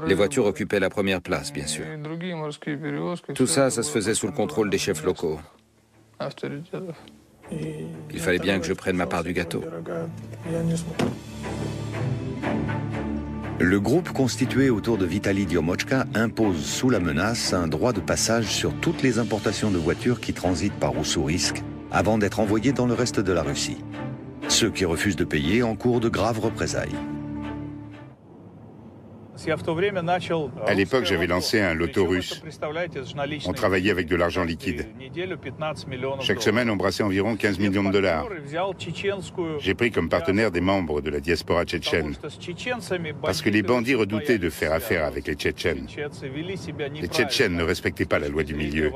Les voitures occupaient la première place, bien sûr. Tout ça, ça se faisait sous le contrôle des chefs locaux. Il fallait bien que je prenne ma part du gâteau. Le groupe constitué autour de Vitali Diomochka impose sous la menace un droit de passage sur toutes les importations de voitures qui transitent par Ussurisk avant d'être envoyées dans le reste de la Russie. Ceux qui refusent de payer encourent de graves représailles. À l'époque, j'avais lancé un loto russe. On travaillait avec de l'argent liquide. Chaque semaine, on brassait environ 15 millions de dollars. J'ai pris comme partenaire des membres de la diaspora tchétchène. Parce que les bandits redoutaient de faire affaire avec les Tchétchènes. Les Tchétchènes ne respectaient pas la loi du milieu.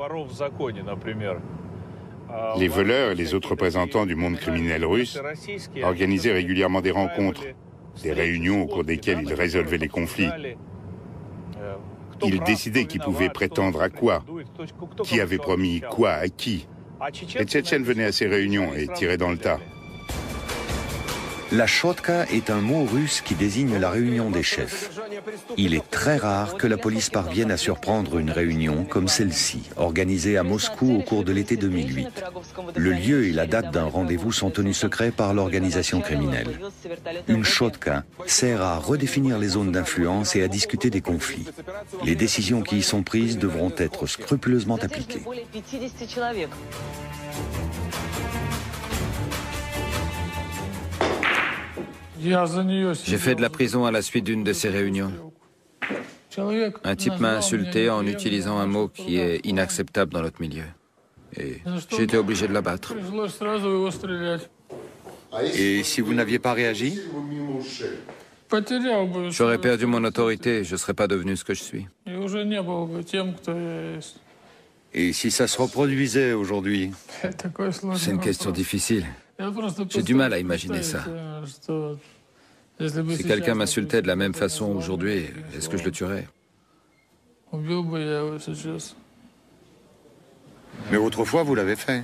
Les voleurs et les autres représentants du monde criminel russe organisaient régulièrement des rencontres, des réunions au cours desquelles ils résolvaient les conflits. Ils décidaient qui pouvait prétendre à quoi, qui avait promis quoi à qui. Les Tchétchènes venaient à ces réunions et tiraient dans le tas. La chotka est un mot russe qui désigne la réunion des chefs. Il est très rare que la police parvienne à surprendre une réunion comme celle-ci, organisée à Moscou au cours de l'été 2008. Le lieu et la date d'un rendez-vous sont tenus secrets par l'organisation criminelle. Une chotka sert à redéfinir les zones d'influence et à discuter des conflits. Les décisions qui y sont prises devront être scrupuleusement appliquées. J'ai fait de la prison à la suite d'une de ces réunions. Un type m'a insulté en utilisant un mot qui est inacceptable dans notre milieu. Et j'ai été obligé de l'abattre. Et si vous n'aviez pas réagi? J'aurais perdu mon autorité, je ne serais pas devenu ce que je suis. Et si ça se reproduisait aujourd'hui? C'est une question difficile. J'ai du mal à imaginer ça. Si quelqu'un m'insultait de la même façon aujourd'hui, est-ce que je le tuerais? Mais autrefois, vous l'avez fait.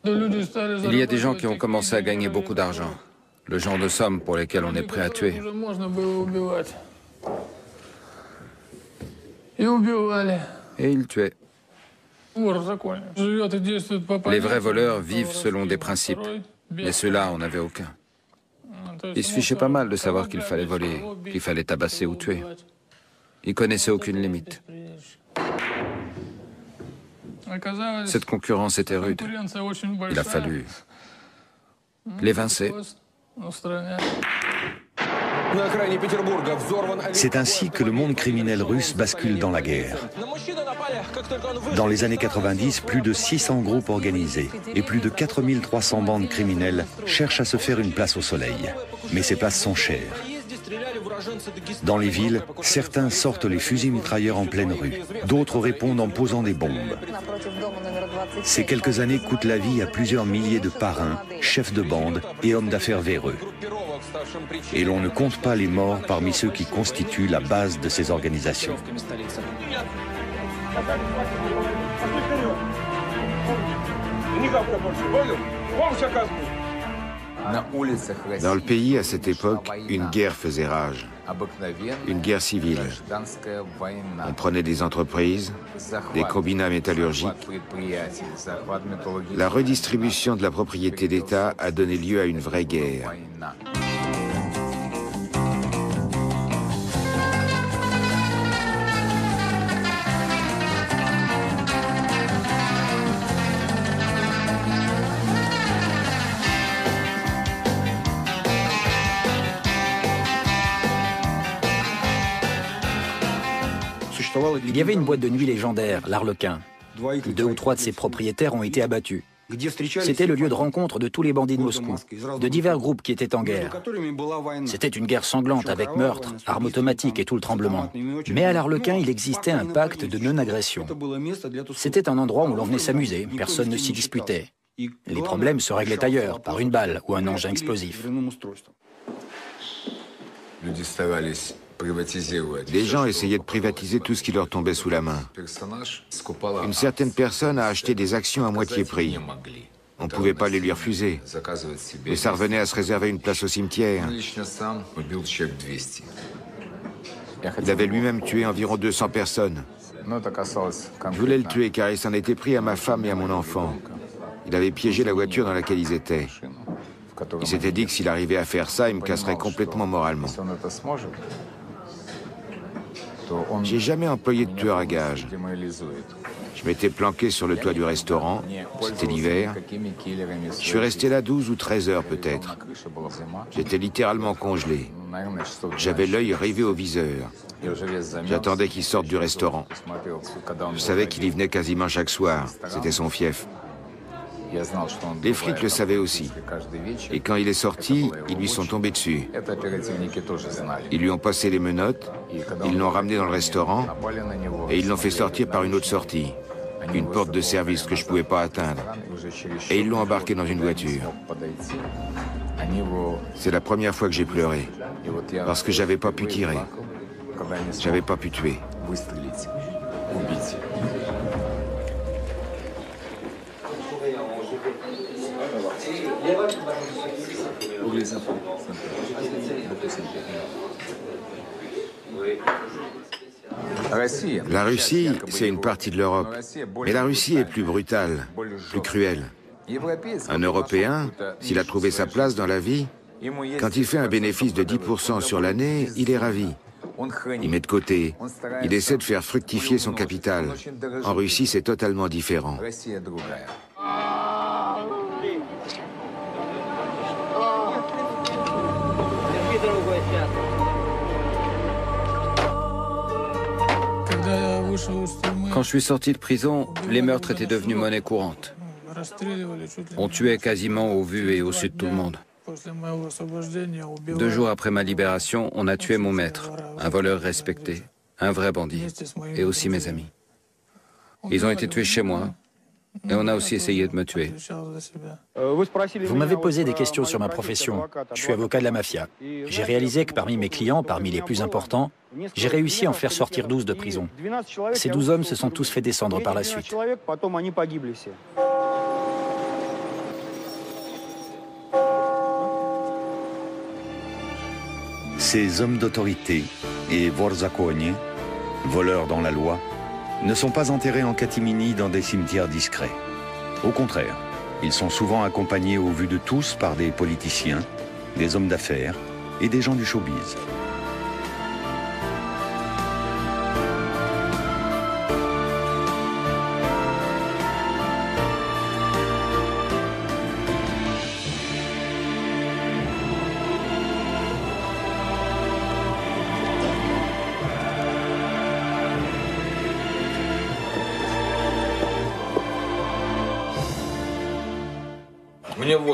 Il y a des gens qui ont commencé à gagner beaucoup d'argent. Le genre de sommes pour lesquelles on est prêt à tuer. Et ils tuaient. Les vrais voleurs vivent selon des principes. Mais ceux-là, on n'avait aucun. Ils se fichaient pas mal de savoir qu'il fallait voler, qu'il fallait tabasser ou tuer. Ils connaissaient aucune limite. Cette concurrence était rude. Il a fallu l'évincer. C'est ainsi que le monde criminel russe bascule dans la guerre. Dans les années 90, plus de 600 groupes organisés et plus de 4300 bandes criminelles cherchent à se faire une place au soleil. Mais ces places sont chères. Dans les villes, certains sortent les fusils mitrailleurs en pleine rue. D'autres répondent en posant des bombes. Ces quelques années coûtent la vie à plusieurs milliers de parrains, chefs de bande et hommes d'affaires véreux. Et l'on ne compte pas les morts parmi ceux qui constituent la base de ces organisations. Dans le pays, à cette époque, une guerre faisait rage. Une guerre civile. On prenait des entreprises, des combinats métallurgiques. La redistribution de la propriété d'État a donné lieu à une vraie guerre. Il y avait une boîte de nuit légendaire, l'Arlequin. 2 ou 3 de ses propriétaires ont été abattus. C'était le lieu de rencontre de tous les bandits de Moscou, de divers groupes qui étaient en guerre. C'était une guerre sanglante avec meurtres, armes automatiques et tout le tremblement. Mais à l'Arlequin, il existait un pacte de non-agression. C'était un endroit où l'on venait s'amuser, personne ne s'y disputait. Les problèmes se réglaient ailleurs, par une balle ou un engin explosif. Les gens essayaient de privatiser tout ce qui leur tombait sous la main. Une certaine personne a acheté des actions à moitié prix. On ne pouvait pas les lui refuser. Et ça revenait à se réserver une place au cimetière. Il avait lui-même tué environ 200 personnes. Je voulais le tuer car il s'en était pris à ma femme et à mon enfant. Il avait piégé la voiture dans laquelle ils étaient. Il s'était dit que s'il arrivait à faire ça, il me casserait complètement moralement. J'ai jamais employé de tueur à gages. Je m'étais planqué sur le toit du restaurant, c'était l'hiver. Je suis resté là 12 ou 13 heures peut-être. J'étais littéralement congelé. J'avais l'œil rivé au viseur. J'attendais qu'il sorte du restaurant. Je savais qu'il y venait quasiment chaque soir, c'était son fief. Les flics le savaient aussi. Et quand il est sorti, ils lui sont tombés dessus. Ils lui ont passé les menottes, ils l'ont ramené dans le restaurant et ils l'ont fait sortir par une autre sortie, une porte de service que je ne pouvais pas atteindre. Et ils l'ont embarqué dans une voiture. C'est la première fois que j'ai pleuré, parce que j'avais pas pu tirer, j'avais pas pu tuer. La Russie, c'est une partie de l'Europe. Mais la Russie est plus brutale, plus cruelle. Un Européen, s'il a trouvé sa place dans la vie, quand il fait un bénéfice de 10% sur l'année, il est ravi. Il met de côté, il essaie de faire fructifier son capital. En Russie, c'est totalement différent. Quand je suis sorti de prison, les meurtres étaient devenus monnaie courante. On tuait quasiment au vu et au su de tout le monde. 2 jours après ma libération, on a tué mon maître, un voleur respecté, un vrai bandit, et aussi mes amis. Ils ont été tués chez moi, et on a aussi essayé de me tuer. Vous m'avez posé des questions sur ma profession. Je suis avocat de la mafia. J'ai réalisé que parmi mes clients, parmi les plus importants, j'ai réussi à en faire sortir 12 de prison. Ces 12 hommes se sont tous fait descendre par la suite. Ces hommes d'autorité et vorzakonie, voleurs dans la loi, ne sont pas enterrés en catimini dans des cimetières discrets. Au contraire, ils sont souvent accompagnés au vu de tous par des politiciens, des hommes d'affaires et des gens du showbiz.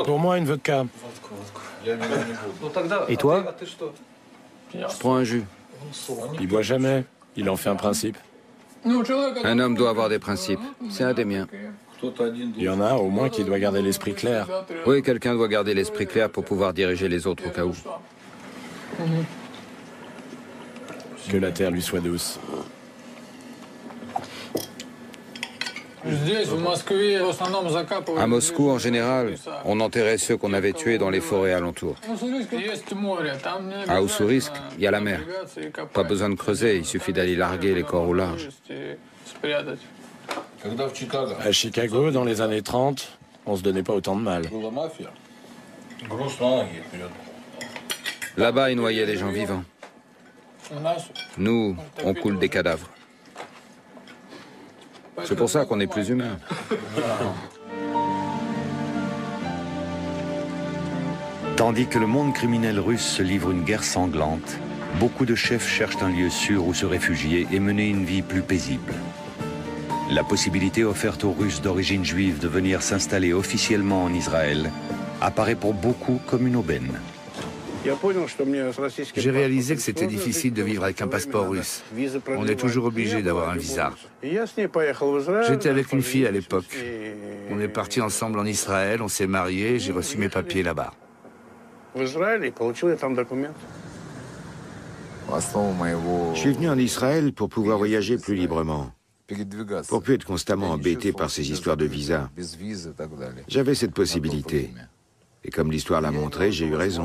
Pour moi, une vodka. Et toi? Je prends un jus. Il boit jamais. Il en fait un principe. Un homme doit avoir des principes. C'est un des miens. Il y en a au moins qui doit garder l'esprit clair. Oui, quelqu'un doit garder l'esprit clair pour pouvoir diriger les autres au cas où. Que la terre lui soit douce. À Moscou, en général, on enterrait ceux qu'on avait tués dans les forêts alentours. À Ussurisk, il y a la mer. Pas besoin de creuser, il suffit d'aller larguer les corps au large. À Chicago, dans les années 30, on se donnait pas autant de mal. Là-bas, ils noyaient des gens vivants. Nous, on coule des cadavres. C'est pour ça qu'on est plus humain. Tandis que le monde criminel russe se livre une guerre sanglante, beaucoup de chefs cherchent un lieu sûr où se réfugier et mener une vie plus paisible. La possibilité offerte aux Russes d'origine juive de venir s'installer officiellement en Israël apparaît pour beaucoup comme une aubaine. J'ai réalisé que c'était difficile de vivre avec un passeport russe. On est toujours obligé d'avoir un visa. J'étais avec une fille à l'époque. On est partis ensemble en Israël, on s'est mariés, j'ai reçu mes papiers là-bas. Je suis venu en Israël pour pouvoir voyager plus librement, pour plus être constamment embêté par ces histoires de visa. J'avais cette possibilité. Et comme l'histoire l'a montré, j'ai eu raison,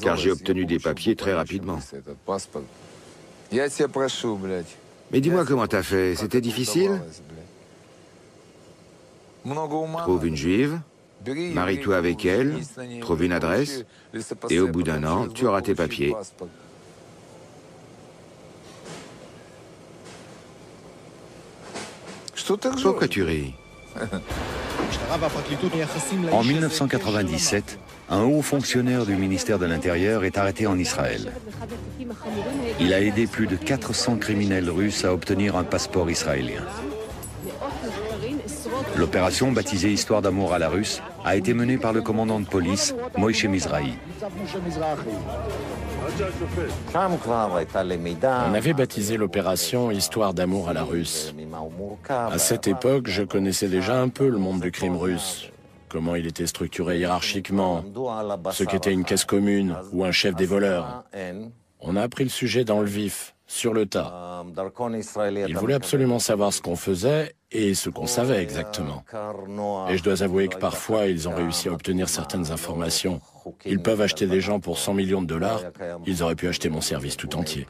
car j'ai obtenu des papiers très rapidement. Mais dis-moi comment t'as fait, c'était difficile? Trouve une juive, Marie-toi avec elle, trouve une adresse, et au bout d'un an, tu auras tes papiers. Pourquoi tu ris? En 1997, un haut fonctionnaire du ministère de l'Intérieur est arrêté en Israël. Il a aidé plus de 400 criminels russes à obtenir un passeport israélien. L'opération, baptisée Histoire d'amour à la russe, a été menée par le commandant de police, Moïse Mizrahi. On avait baptisé l'opération Histoire d'amour à la russe. À cette époque, je connaissais déjà un peu le monde du crime russe, comment il était structuré hiérarchiquement, ce qu'était une caisse commune ou un chef des voleurs. On a appris le sujet dans le vif, sur le tas. Ils voulaient absolument savoir ce qu'on faisait et ce qu'on savait exactement. Et je dois avouer que parfois, ils ont réussi à obtenir certaines informations. Ils peuvent acheter des gens pour 100 millions de dollars. Ils auraient pu acheter mon service tout entier.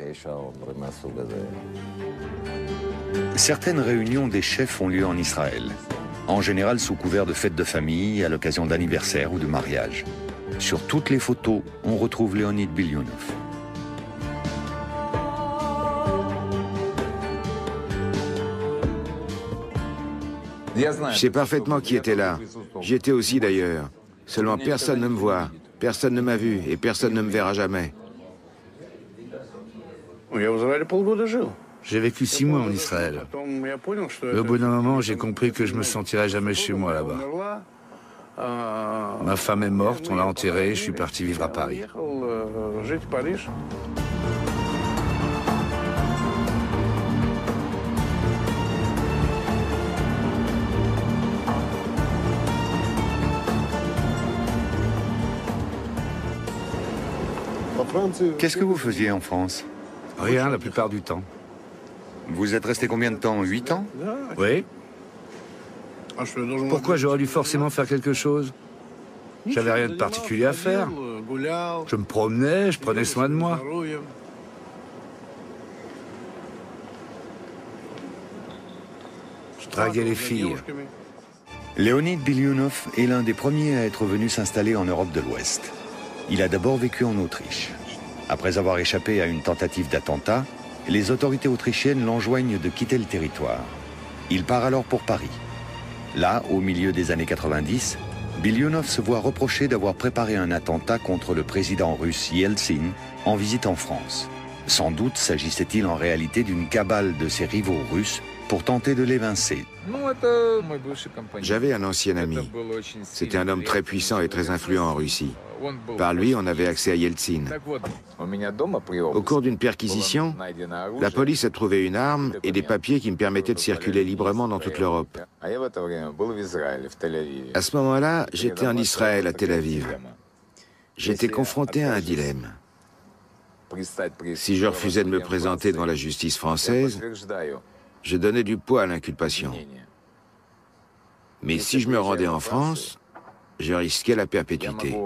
Certaines réunions des chefs ont lieu en Israël, en général sous couvert de fêtes de famille, à l'occasion d'anniversaires ou de mariages. Sur toutes les photos, on retrouve Leonid Bilyunov. Je sais parfaitement qui était là. J'y étais aussi d'ailleurs. Seulement personne ne me voit, personne ne m'a vu et personne ne me verra jamais. J'ai vécu 6 mois en Israël. Mais au bout d'un moment, j'ai compris que je me sentirais jamais chez moi là-bas. Ma femme est morte, on l'a enterrée, je suis parti vivre à Paris. Qu'est-ce que vous faisiez en France? Rien, la plupart du temps. Vous êtes resté combien de temps? 8 ans? Oui. Pourquoi j'aurais dû forcément faire quelque chose? J'avais rien de particulier à faire. Je me promenais, je prenais soin de moi. Je draguais les filles. Leonid Bilyunov est l'un des premiers à être venu s'installer en Europe de l'Ouest. Il a d'abord vécu en Autriche. Après avoir échappé à une tentative d'attentat, les autorités autrichiennes l'enjoignent de quitter le territoire. Il part alors pour Paris. Là, au milieu des années 90, Bilyunov se voit reprocher d'avoir préparé un attentat contre le président russe Yeltsin en visite en France. Sans doute s'agissait-il en réalité d'une cabale de ses rivaux russes pour tenter de l'évincer. J'avais un ancien ami. C'était un homme très puissant et très influent en Russie. Par lui, on avait accès à Yeltsin. Au cours d'une perquisition, la police a trouvé une arme et des papiers qui me permettaient de circuler librement dans toute l'Europe. À ce moment-là, j'étais en Israël, à Tel Aviv. J'étais confronté à un dilemme. Si je refusais de me présenter devant la justice française, je donnais du poids à l'inculpation. Mais si je me rendais en France, je risquais la perpétuité.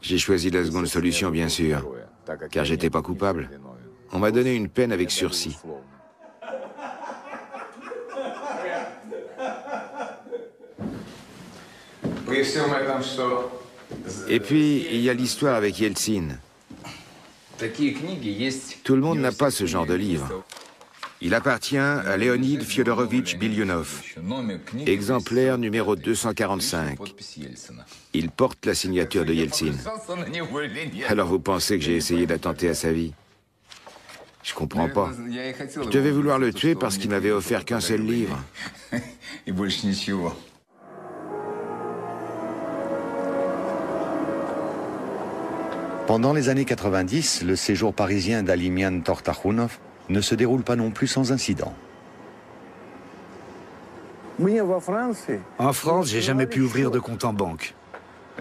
J'ai choisi la seconde solution, bien sûr, car j'étais pas coupable. On m'a donné une peine avec sursis. Et puis, il y a l'histoire avec Yeltsin. Tout le monde n'a pas ce genre de livre. Il appartient à Leonid Fyodorovitch Bilyunov, exemplaire numéro 245. Il porte la signature de Yeltsin. Alors vous pensez que j'ai essayé d'attenter à sa vie? Je comprends pas. Je devais vouloir le tuer parce qu'il m'avait offert qu'un seul livre. Pendant les années 90, le séjour parisien d'Alimian Tortakhunov ne se déroule pas non plus sans incident. En France, j'ai jamais pu ouvrir de compte en banque.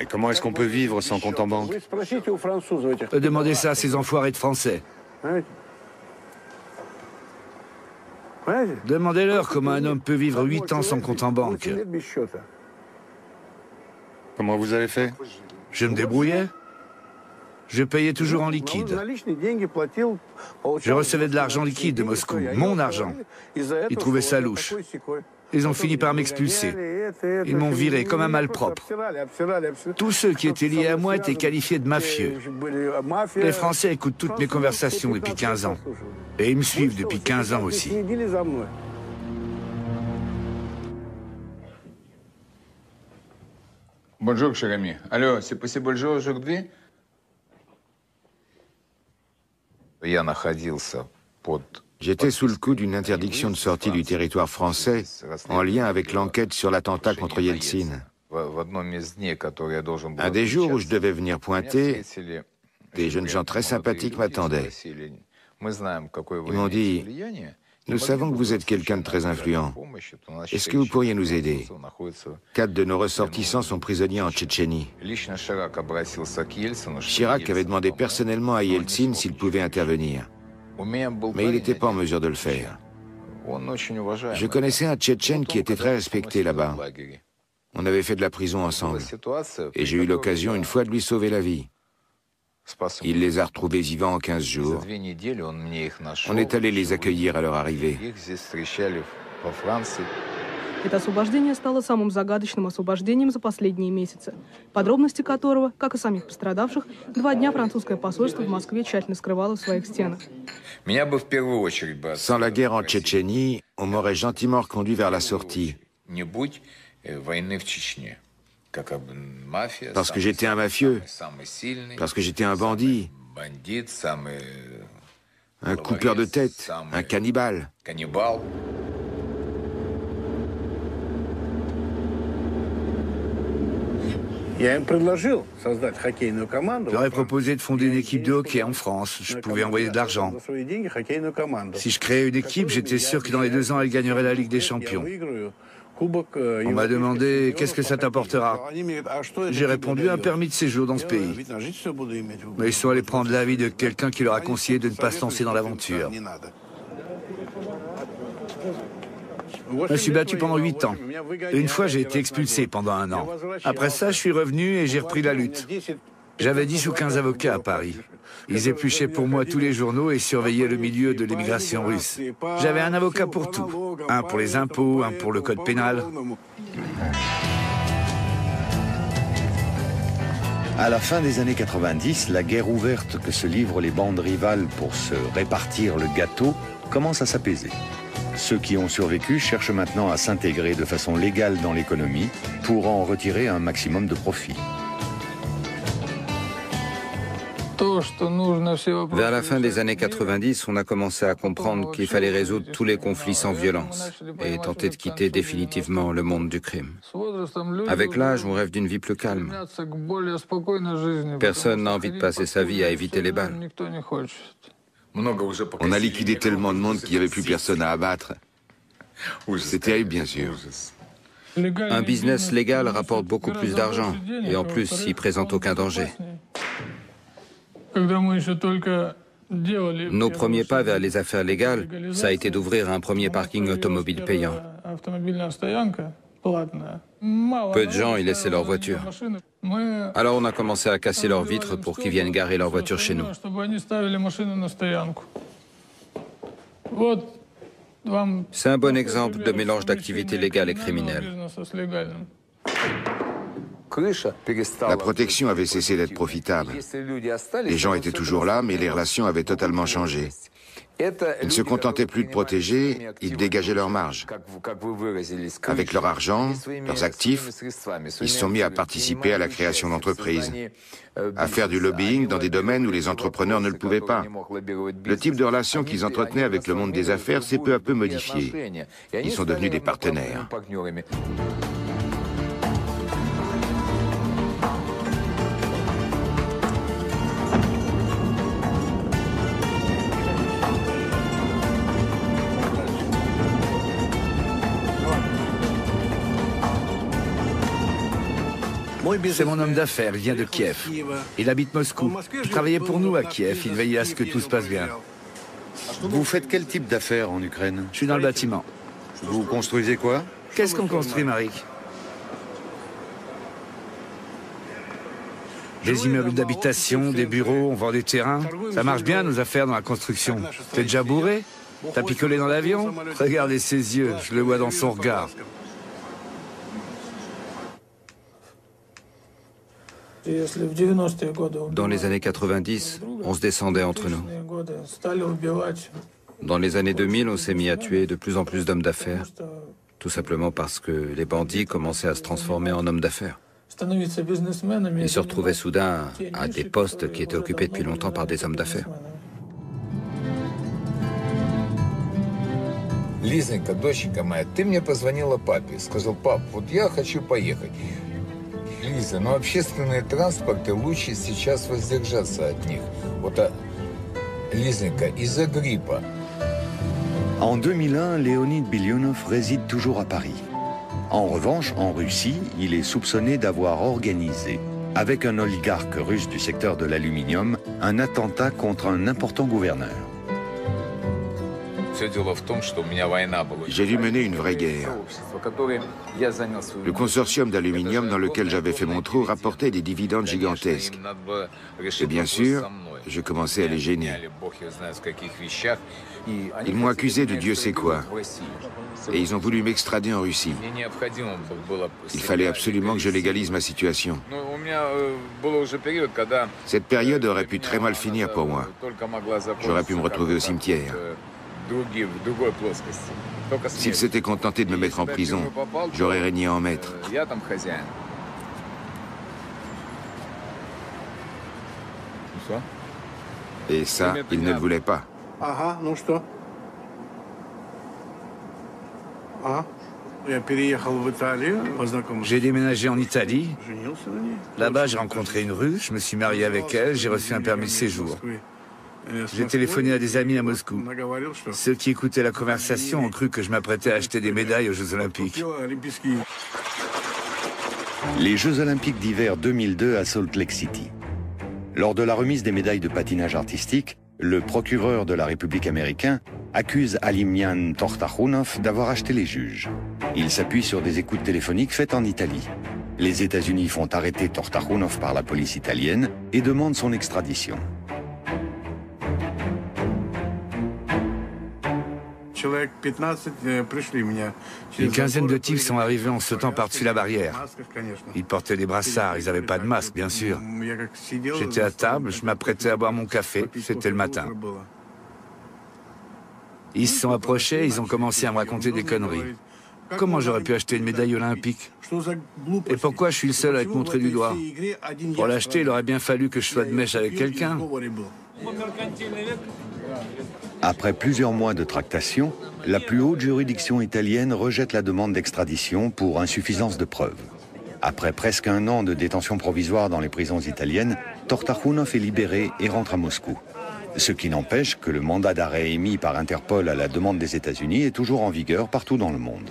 Et comment est-ce qu'on peut vivre sans compte en banque? Demandez ça à ces enfoirés de Français. Demandez-leur comment un homme peut vivre 8 ans sans compte en banque. Comment vous avez fait? Je me débrouillais. Je payais toujours en liquide. Je recevais de l'argent liquide de Moscou, mon argent. Ils trouvaient ça louche. Ils ont fini par m'expulser. Ils m'ont viré comme un malpropre. Tous ceux qui étaient liés à moi étaient qualifiés de mafieux. Les Français écoutent toutes mes conversations depuis 15 ans. Et ils me suivent depuis 15 ans aussi. Bonjour, cher ami. Alors, c'est possible aujourd'hui? J'étais sous le coup d'une interdiction de sortie du territoire français en lien avec l'enquête sur l'attentat contre Yeltsin. Un des jours où je devais venir pointer, des jeunes gens très sympathiques m'attendaient. Ils m'ont dit « Nous savons que vous êtes quelqu'un de très influent. Est-ce que vous pourriez nous aider? 4 de nos ressortissants sont prisonniers en Tchétchénie. » Chirac avait demandé personnellement à Yeltsin s'il pouvait intervenir. Mais il n'était pas en mesure de le faire. Je connaissais un Tchétchène qui était très respecté là-bas. On avait fait de la prison ensemble. Et j'ai eu l'occasion une fois de lui sauver la vie. Il les a retrouvés vivants en 15 jours. On est allé les accueillir à leur arrivée. Это освобождение стало самым загадочным освобождением за последние месяцы, подробности которого, как и самих пострадавших, 2 дня французское посольство в Москве тщательно скрывало в своих стенах. Sans la guerre en Tchétchénie, on m'aurait gentiment reconduit vers la sortie. Parce que j'étais un mafieux, parce que j'étais un bandit, un coupeur de tête, un cannibale. Je leur ai proposé de fonder une équipe de hockey en France. Je pouvais envoyer de l'argent. Si je créais une équipe, j'étais sûr que dans les 2 ans, elle gagnerait la Ligue des Champions. On m'a demandé « Qu'est-ce que ça t'apportera ?» J'ai répondu « Un permis de séjour dans ce pays. » Mais ils sont allés prendre l'avis de quelqu'un qui leur a conseillé de ne pas se lancer dans l'aventure. Je me suis battu pendant 8 ans. Et une fois, j'ai été expulsé pendant 1 an. Après ça, je suis revenu et j'ai repris la lutte. J'avais 10 ou 15 avocats à Paris. Ils épluchaient pour moi tous les journaux et surveillaient le milieu de l'émigration russe. J'avais un avocat pour tout. Un pour les impôts, un pour le code pénal. À la fin des années 90, la guerre ouverte que se livrent les bandes rivales pour se répartir le gâteau commence à s'apaiser. Ceux qui ont survécu cherchent maintenant à s'intégrer de façon légale dans l'économie pour en retirer un maximum de profit. Vers la fin des années 90, on a commencé à comprendre qu'il fallait résoudre tous les conflits sans violence et tenter de quitter définitivement le monde du crime. Avec l'âge, on rêve d'une vie plus calme. Personne n'a envie de passer sa vie à éviter les balles. On a liquidé tellement de monde qu'il n'y avait plus personne à abattre. C'est terrible, bien sûr. Un business légal rapporte beaucoup plus d'argent et en plus, il présente aucun danger. Nos premiers pas vers les affaires légales, ça a été d'ouvrir un premier parking automobile payant. Peu de gens y laissaient leur voiture. Alors on a commencé à casser leurs vitres pour qu'ils viennent garer leur voiture chez nous. C'est un bon exemple de mélange d'activités légales et criminelles. La protection avait cessé d'être profitable. Les gens étaient toujours là, mais les relations avaient totalement changé. Ils ne se contentaient plus de protéger, ils dégageaient leur marge. Avec leur argent, leurs actifs, ils se sont mis à participer à la création d'entreprises, à faire du lobbying dans des domaines où les entrepreneurs ne le pouvaient pas. Le type de relation qu'ils entretenaient avec le monde des affaires s'est peu à peu modifié. Ils sont devenus des partenaires. C'est mon homme d'affaires, il vient de Kiev. Il habite Moscou. Il travaillait pour nous à Kiev, il veillait à ce que tout se passe bien. Vous faites quel type d'affaires en Ukraine? Je suis dans le bâtiment. Vous construisez quoi? Qu'est-ce qu'on construit, Marik? Des immeubles d'habitation, des bureaux, on vend des terrains. Ça marche bien, nos affaires dans la construction. T'es déjà bourré? T'as picolé dans l'avion? Regardez ses yeux, je le vois dans son regard. Dans les années 90, on se descendait entre nous. Dans les années 2000, on s'est mis à tuer de plus en plus d'hommes d'affaires, tout simplement parce que les bandits commençaient à se transformer en hommes d'affaires. Ils se retrouvaient soudain à des postes qui étaient occupés depuis longtemps par des hommes d'affaires. Лизненька, доченька моя, ты мне позвонила папе, сказал: пап, вот я хочу поехать. Лиза, но общественные транспорты лучше сейчас воздержаться от них. Вот, Лизненька, из-за гриппа. En 2001, Leonid Bilyunov réside toujours à Paris. En revanche, en Russie, il est soupçonné d'avoir organisé, avec un oligarque russe du secteur de l'aluminium, un attentat contre un important gouverneur. J'ai dû mener une vraie guerre. Le consortium d'aluminium dans lequel j'avais fait mon trou rapportait des dividendes gigantesques. Et bien sûr, je commençais à les gêner. Ils m'ont accusé de Dieu sait quoi. Et ils ont voulu m'extrader en Russie. Il fallait absolument que je légalise ma situation. Cette période aurait pu très mal finir pour moi. J'aurais pu me retrouver au cimetière. S'ils s'étaient contentés de me mettre en prison, j'aurais régné en maître. Et ça, ils ne le voulaient pas. J'ai déménagé en Italie. Là-bas, j'ai rencontré une Russe, je me suis marié avec elle, j'ai reçu un permis de séjour. J'ai téléphoné à des amis à Moscou. Ceux qui écoutaient la conversation ont cru que je m'apprêtais à acheter des médailles aux Jeux Olympiques. Les Jeux Olympiques d'hiver 2002 à Salt Lake City. Lors de la remise des médailles de patinage artistique, le procureur de la République américain accuse Alimian Tortakhunov d'avoir acheté les juges. Il s'appuie sur des écoutes téléphoniques faites en Italie. Les États-Unis font arrêter Tortakhunov par la police italienne et demandent son extradition. Une quinzaine de types sont arrivés en sautant par-dessus la barrière. Ils portaient des brassards, ils n'avaient pas de masque, bien sûr. J'étais à table, je m'apprêtais à boire mon café, c'était le matin. Ils se sont approchés, ils ont commencé à me raconter des conneries. Comment j'aurais pu acheter une médaille olympique? Et pourquoi je suis le seul à être montré du doigt? Pour l'acheter, il aurait bien fallu que je sois de mèche avec quelqu'un. Après plusieurs mois de tractation, la plus haute juridiction italienne rejette la demande d'extradition pour insuffisance de preuves. Après presque un an de détention provisoire dans les prisons italiennes, Tortakhunov est libéré et rentre à Moscou. Ce qui n'empêche que le mandat d'arrêt émis par Interpol à la demande des États-Unis est toujours en vigueur partout dans le monde.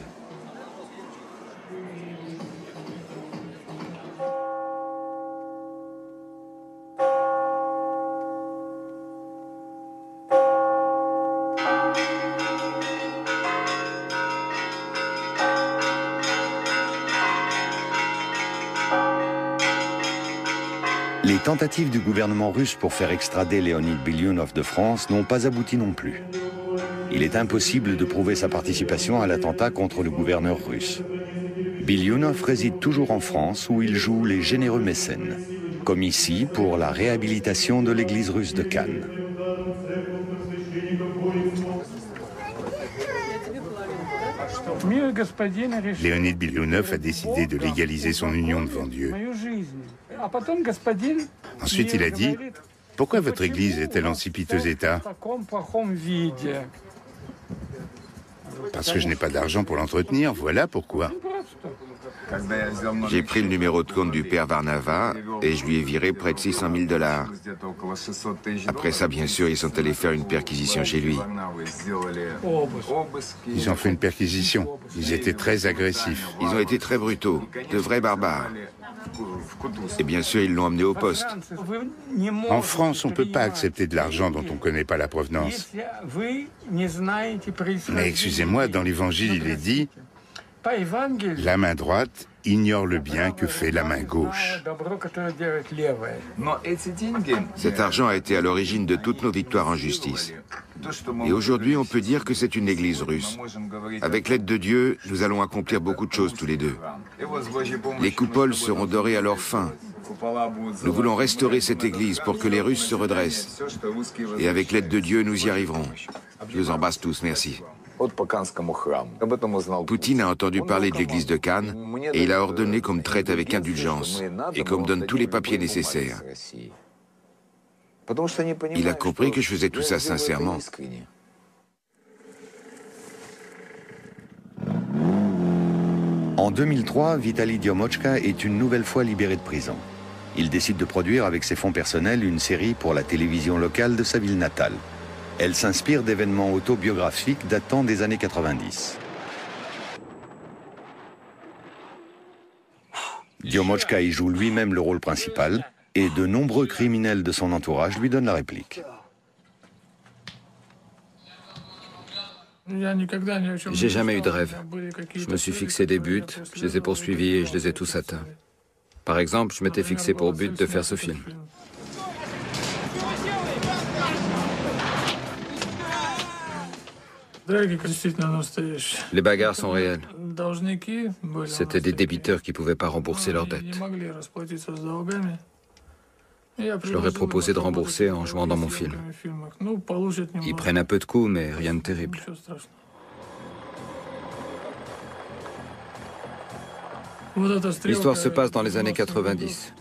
Les tentatives du gouvernement russe pour faire extrader Leonid Bilyunov de France n'ont pas abouti non plus. Il est impossible de prouver sa participation à l'attentat contre le gouverneur russe. Bilyunov réside toujours en France où il joue les généreux mécènes, comme ici pour la réhabilitation de l'église russe de Cannes. Leonid Bilyunov a décidé de légaliser son union devant Dieu. Ensuite, il a dit « Pourquoi votre église est-elle en si piteux état ?» Parce que je n'ai pas d'argent pour l'entretenir, voilà pourquoi. J'ai pris le numéro de compte du père Varnava et je lui ai viré près de 600 000 $. Après ça, bien sûr, ils sont allés faire une perquisition chez lui. Ils ont fait une perquisition. Ils étaient très agressifs. Ils ont été très brutaux, de vrais barbares. Et bien sûr, ils l'ont emmené au poste. En France, on ne peut pas accepter de l'argent dont on ne connaît pas la provenance. Mais excusez-moi, dans l'Évangile, il est dit « La main droite ignore le bien que fait la main gauche. Cet argent a été à l'origine de toutes nos victoires en justice. Et aujourd'hui, on peut dire que c'est une église russe. Avec l'aide de Dieu, nous allons accomplir beaucoup de choses tous les deux. Les coupoles seront dorées à leur fin. Nous voulons restaurer cette église pour que les Russes se redressent. Et avec l'aide de Dieu, nous y arriverons. Je vous embrasse tous, merci. Poutine a entendu parler de l'église de Cannes et il a ordonné qu'on me traite avec indulgence et qu'on me donne tous les papiers nécessaires. Il a compris que je faisais tout ça sincèrement. En 2003, Vitali Diomochka est une nouvelle fois libéré de prison. Il décide de produire avec ses fonds personnels une série pour la télévision locale de sa ville natale. Elle s'inspire d'événements autobiographiques datant des années 90. Diomochka y joue lui-même le rôle principal et de nombreux criminels de son entourage lui donnent la réplique. J'ai jamais eu de rêve. Je me suis fixé des buts, je les ai poursuivis et je les ai tous atteints. Par exemple, je m'étais fixé pour but de faire ce film. Les bagarres sont réelles. C'était des débiteurs qui ne pouvaient pas rembourser leurs dettes. Je leur ai proposé de rembourser en jouant dans mon film. Ils prennent un peu de coups, mais rien de terrible. L'histoire se passe dans les années 90.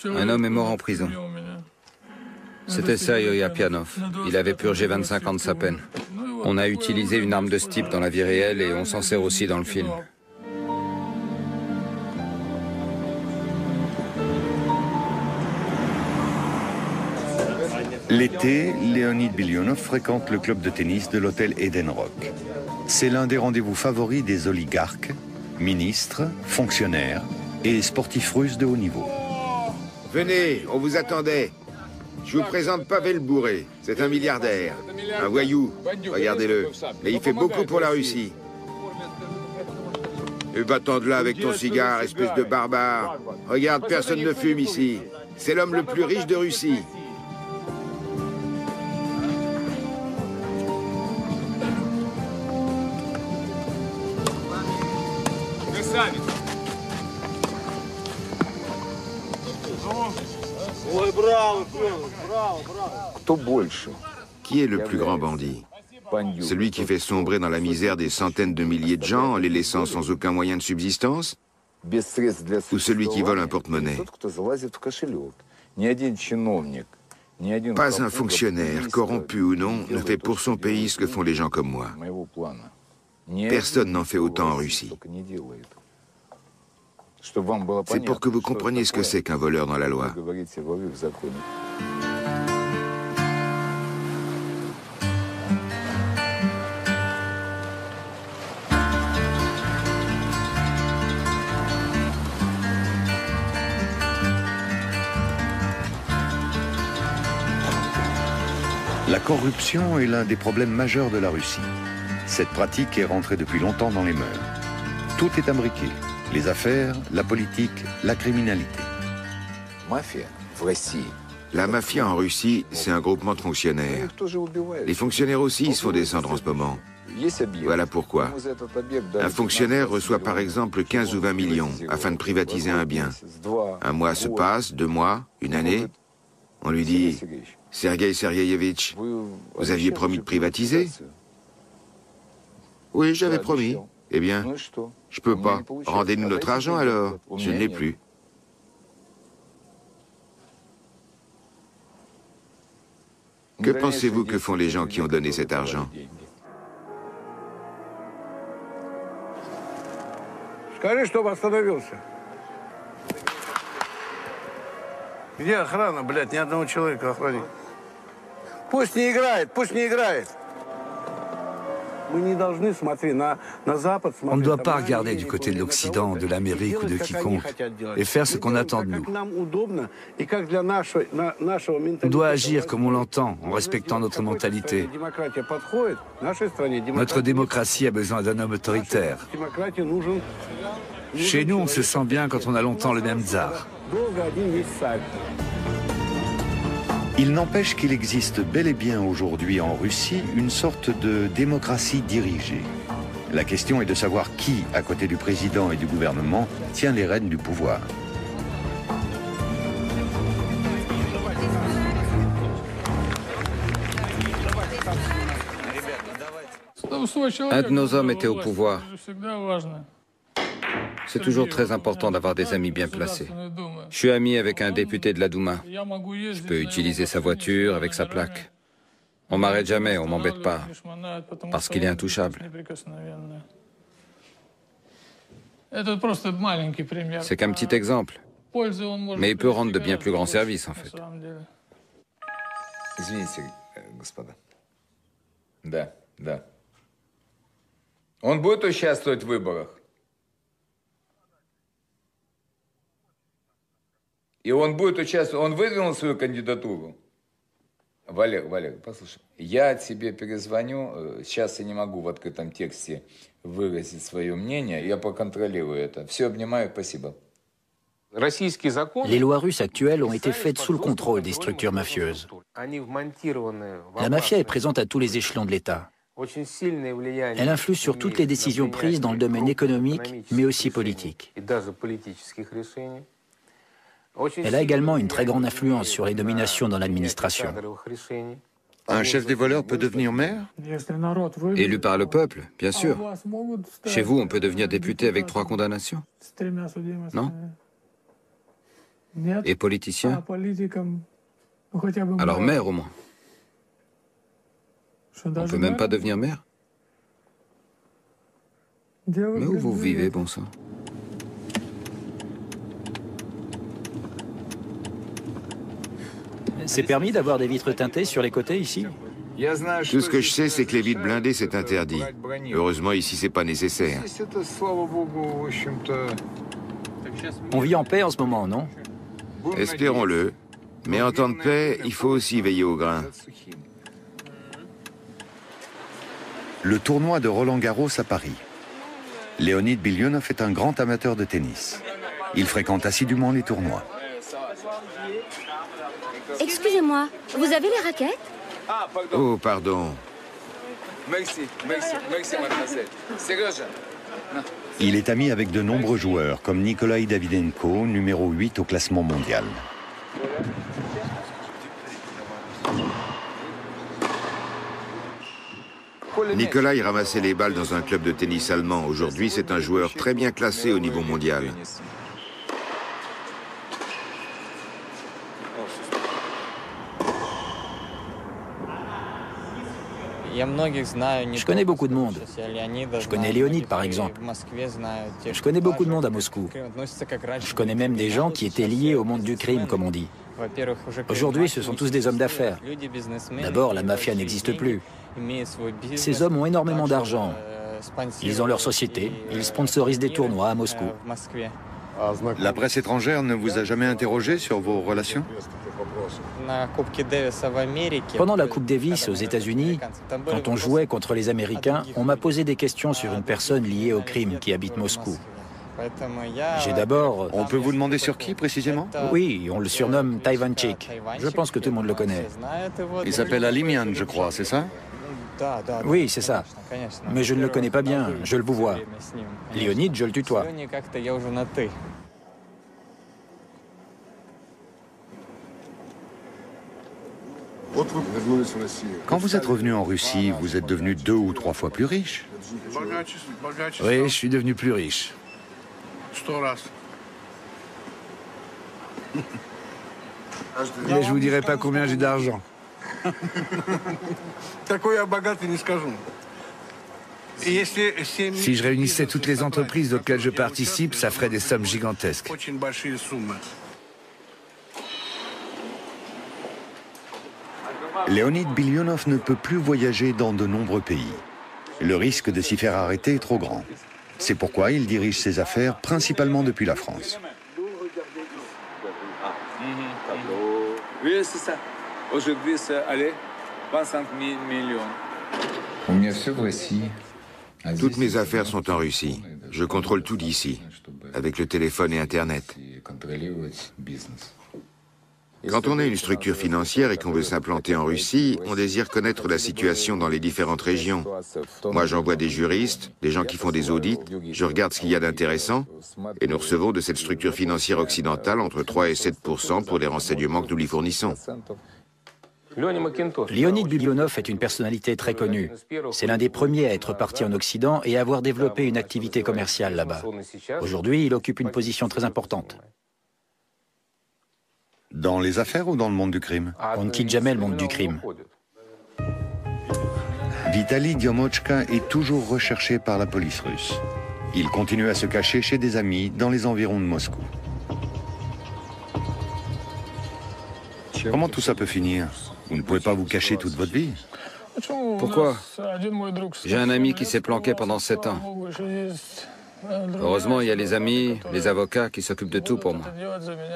Un homme est mort en prison. C'était Sergei Apianov. Il avait purgé 25 ans de sa peine. On a utilisé une arme de ce type dans la vie réelle et on s'en sert aussi dans le film. L'été, Leonid Bilyonov fréquente le club de tennis de l'hôtel Eden Rock. C'est l'un des rendez-vous favoris des oligarques, ministres, fonctionnaires et sportifs russes de haut niveau. Venez, on vous attendait. Je vous présente Pavel Bourré, c'est un milliardaire, un voyou, regardez-le. Mais il fait beaucoup pour la Russie. Et va-t'en de là avec ton cigare, espèce de barbare. Regarde, personne ne fume ici. C'est l'homme le plus riche de Russie. Qui est le plus grand bandit? Celui qui fait sombrer dans la misère des centaines de milliers de gens en les laissant sans aucun moyen de subsistance? Ou celui qui vole un porte-monnaie? Pas un fonctionnaire, corrompu ou non, ne fait pour son pays ce que font les gens comme moi. Personne n'en fait autant en Russie. C'est pour que vous compreniez ce que c'est qu'un voleur dans la loi. La corruption est l'un des problèmes majeurs de la Russie. Cette pratique est rentrée depuis longtemps dans les mœurs. Tout est imbriqué. Les affaires, la politique, la criminalité. La mafia en Russie, c'est un groupement de fonctionnaires. Les fonctionnaires aussi se font descendre en ce moment. Voilà pourquoi. Un fonctionnaire reçoit par exemple 15 ou 20 millions afin de privatiser un bien. Un mois se passe, 2 mois, une année. On lui dit « Sergueï Sergueïevitch, vous aviez promis de privatiser ?» « Oui, j'avais promis. » Eh bien, je peux pas. Rendez-nous notre argent alors. Je ne l'ai plus. Que pensez-vous que font les gens qui ont donné cet argent? Скажи, чтобы остановился. Где охрана, блядь, ни одного человека охранить? Пусть не играет, пусть не играет. On ne doit pas regarder du côté de l'Occident, de l'Amérique ou de quiconque et faire ce qu'on attend de nous. On doit agir comme on l'entend, en respectant notre mentalité. Notre démocratie a besoin d'un homme autoritaire. Chez nous, on se sent bien quand on a longtemps le même tsar. Il n'empêche qu'il existe bel et bien aujourd'hui en Russie une sorte de démocratie dirigée. La question est de savoir qui, à côté du président et du gouvernement, tient les rênes du pouvoir. Un de nos hommes était au pouvoir. C'est toujours très important d'avoir des amis bien placés. Je suis ami avec un député de la Douma. Je peux utiliser sa voiture avec sa plaque. On m'arrête jamais, on m'embête pas, parce qu'il est intouchable. C'est qu'un petit exemple, mais il peut rendre de bien plus grands services, en fait. Извините, господа. Да, да. Он будет участвовать в выборах? И он будет участвовать, он выдвинул свою кандидатуру? Валер, послушай, я тебе перезвоню, сейчас я не могу в открытом тексте выразить свое мнение, я проконтролирую это. Все, обнимаю, спасибо. Les lois russes actuelles ont été faites sous le contrôle des structures mafieuses. La mafia est présente à tous les échelons de l'État. Elle influe sur toutes les décisions prises dans le domaine économique, mais aussi politique. Elle a également une très grande influence sur les nominations dans l'administration. Un chef des voleurs peut devenir maire? Élu par le peuple, bien sûr. Chez vous, on peut devenir député avec 3 condamnations? Non? Et politicien? Alors maire au moins. On ne peut même pas devenir maire? Mais où vous vivez, bon sang? C'est permis d'avoir des vitres teintées sur les côtés ici? Tout ce que je sais, c'est que les vitres blindées, c'est interdit. Heureusement, ici, c'est pas nécessaire. On vit en paix en ce moment, non? Espérons-le. Mais en temps de paix, il faut aussi veiller au grain. Le tournoi de Roland-Garros à Paris. Leonid Bilyonov est un grand amateur de tennis. Il fréquente assidûment les tournois. Excusez-moi, vous avez les raquettes? Oh, pardon. Il est ami avec de nombreux joueurs, comme Nikolai Davydenko, numéro 8 au classement mondial. Nikolai ramassait les balles dans un club de tennis allemand. Aujourd'hui, c'est un joueur très bien classé au niveau mondial. Je connais beaucoup de monde. Je connais Léonid, par exemple. Je connais beaucoup de monde à Moscou. Je connais même des gens qui étaient liés au monde du crime, comme on dit. Aujourd'hui, ce sont tous des hommes d'affaires. D'abord, la mafia n'existe plus. Ces hommes ont énormément d'argent. Ils ont leur société, ils sponsorisent des tournois à Moscou. La presse étrangère ne vous a jamais interrogé sur vos relations? Pendant la Coupe Davis aux États-Unis, quand on jouait contre les Américains, on m'a posé des questions sur une personne liée au crime qui habite Moscou. J'ai d'abord... On peut vous demander sur qui, précisément? Oui, on le surnomme Taivanchik. Je pense que tout le monde le connaît. Il s'appelle Alimian, je crois, c'est ça? Oui, c'est ça. Mais je ne le connais pas bien, je le vous vois. Léonid, je le tutoie. Quand vous êtes revenu en Russie, vous êtes devenu 2 ou 3 fois plus riche. Oui, je suis devenu plus riche. Mais je vous dirai pas combien j'ai d'argent. Si je réunissais toutes les entreprises auxquelles je participe, ça ferait des sommes gigantesques. Leonid Bilyonov ne peut plus voyager dans de nombreux pays. Le risque de s'y faire arrêter est trop grand. C'est pourquoi il dirige ses affaires principalement depuis la France. Oui, c'est ça. Aujourd'hui, c'est 25 millions. Toutes mes affaires sont en Russie. Je contrôle tout d'ici, avec le téléphone et Internet. Quand on est une structure financière et qu'on veut s'implanter en Russie, on désire connaître la situation dans les différentes régions. Moi, j'envoie des juristes, des gens qui font des audits, je regarde ce qu'il y a d'intéressant, et nous recevons de cette structure financière occidentale entre 3 et 7% pour les renseignements que nous lui fournissons. Leonid Biblionov est une personnalité très connue. C'est l'un des premiers à être parti en Occident et à avoir développé une activité commerciale là-bas. Aujourd'hui, il occupe une position très importante. Dans les affaires ou dans le monde du crime? On ne quitte jamais le monde du crime. Vitali Diomochka est toujours recherché par la police russe. Il continue à se cacher chez des amis dans les environs de Moscou. Comment tout ça peut finir? Vous ne pouvez pas vous cacher toute votre vie? Pourquoi? J'ai un ami qui s'est planqué pendant 7 ans. Heureusement, il y a les amis, les avocats qui s'occupent de tout pour moi.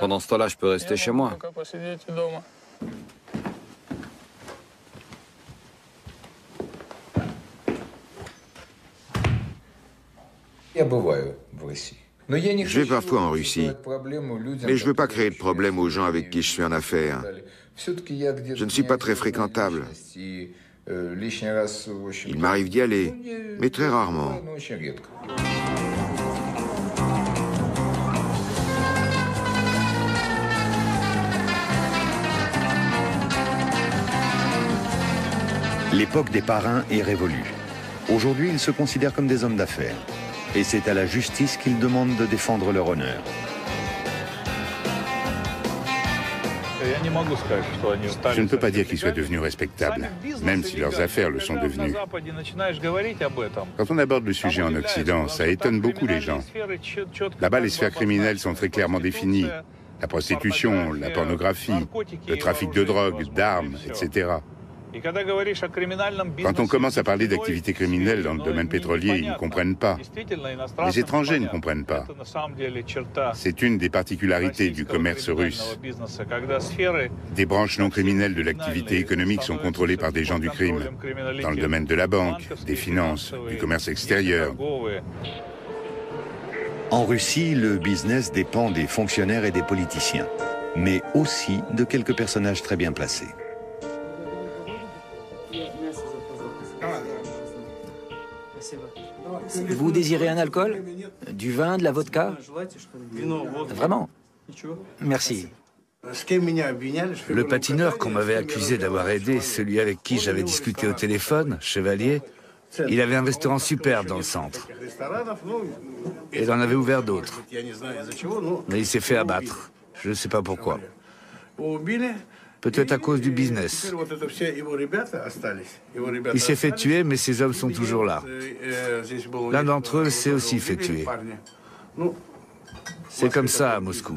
Pendant ce temps-là, je peux rester chez moi. Je vais parfois en Russie, mais je ne veux pas créer de problème aux gens avec qui je suis en affaires. Je ne suis pas très fréquentable. Il m'arrive d'y aller, mais très rarement. L'époque des parrains est révolue. Aujourd'hui, ils se considèrent comme des hommes d'affaires. Et c'est à la justice qu'ils demandent de défendre leur honneur. Je ne peux pas dire qu'ils soient devenus respectables, même si leurs affaires le sont devenues. Quand on aborde le sujet en Occident, ça étonne beaucoup les gens. Là-bas, les sphères criminelles sont très clairement définies. La prostitution, la pornographie, le trafic de drogue, d'armes, etc. Quand on commence à parler d'activités criminelles dans le domaine pétrolier, ils ne comprennent pas. Les étrangers ne comprennent pas. C'est une des particularités du commerce russe. Des branches non criminelles de l'activité économique sont contrôlées par des gens du crime, dans le domaine de la banque, des finances, du commerce extérieur. En Russie, le business dépend des fonctionnaires et des politiciens, mais aussi de quelques personnages très bien placés. Vous désirez un alcool? Du vin, de la vodka? Vraiment? Merci. Le patineur qu'on m'avait accusé d'avoir aidé, celui avec qui j'avais discuté au téléphone, Chevalier, il avait un restaurant superbe dans le centre. Et il en avait ouvert d'autres. Mais il s'est fait abattre. Je ne sais pas pourquoi. Peut-être à cause du business. Il s'est fait tuer, mais ses hommes sont toujours là. L'un d'entre eux s'est aussi fait tuer. C'est comme ça à Moscou.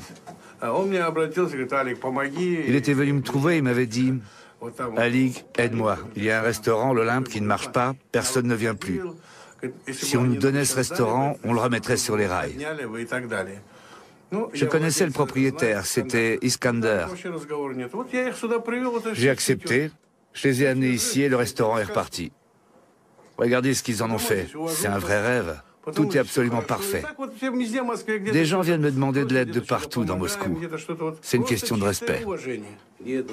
Il était venu me trouver, il m'avait dit « Alig, aide-moi. Il y a un restaurant, l'Olympe, qui ne marche pas, personne ne vient plus. Si on nous donnait ce restaurant, on le remettrait sur les rails. » Je connaissais le propriétaire, c'était Iskander. J'ai accepté, je les ai amenés ici et le restaurant est reparti. Regardez ce qu'ils en ont fait, c'est un vrai rêve. Tout est absolument parfait. Des gens viennent me demander de l'aide de partout dans Moscou. C'est une question de respect.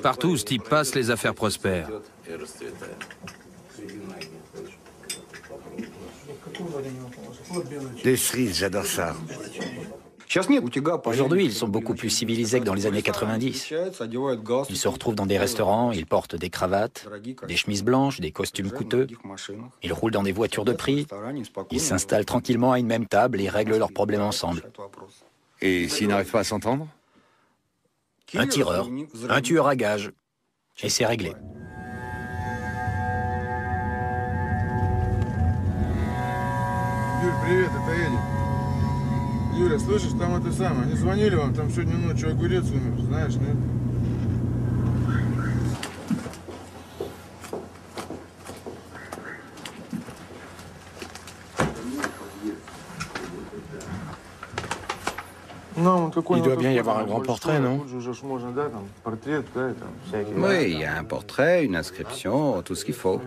Partout où ce type passe, les affaires prospèrent. Des cerises, j'adore ça. Aujourd'hui, ils sont beaucoup plus civilisés que dans les années 90. Ils se retrouvent dans des restaurants, ils portent des cravates, des chemises blanches, des costumes coûteux. Ils roulent dans des voitures de prix. Ils s'installent tranquillement à une même table et règlent leurs problèmes ensemble. Et s'ils n'arrivent pas à s'entendre? Un tireur, un tueur à gages. Et c'est réglé. Юля, слышишь, там это самое, они звонили вам, там сегодня ночью огурец умер, знаешь, нет? Il doit bien y avoir un grand portrait, non? Oui, il y a un portrait, une inscription, tout ce qu'il faut.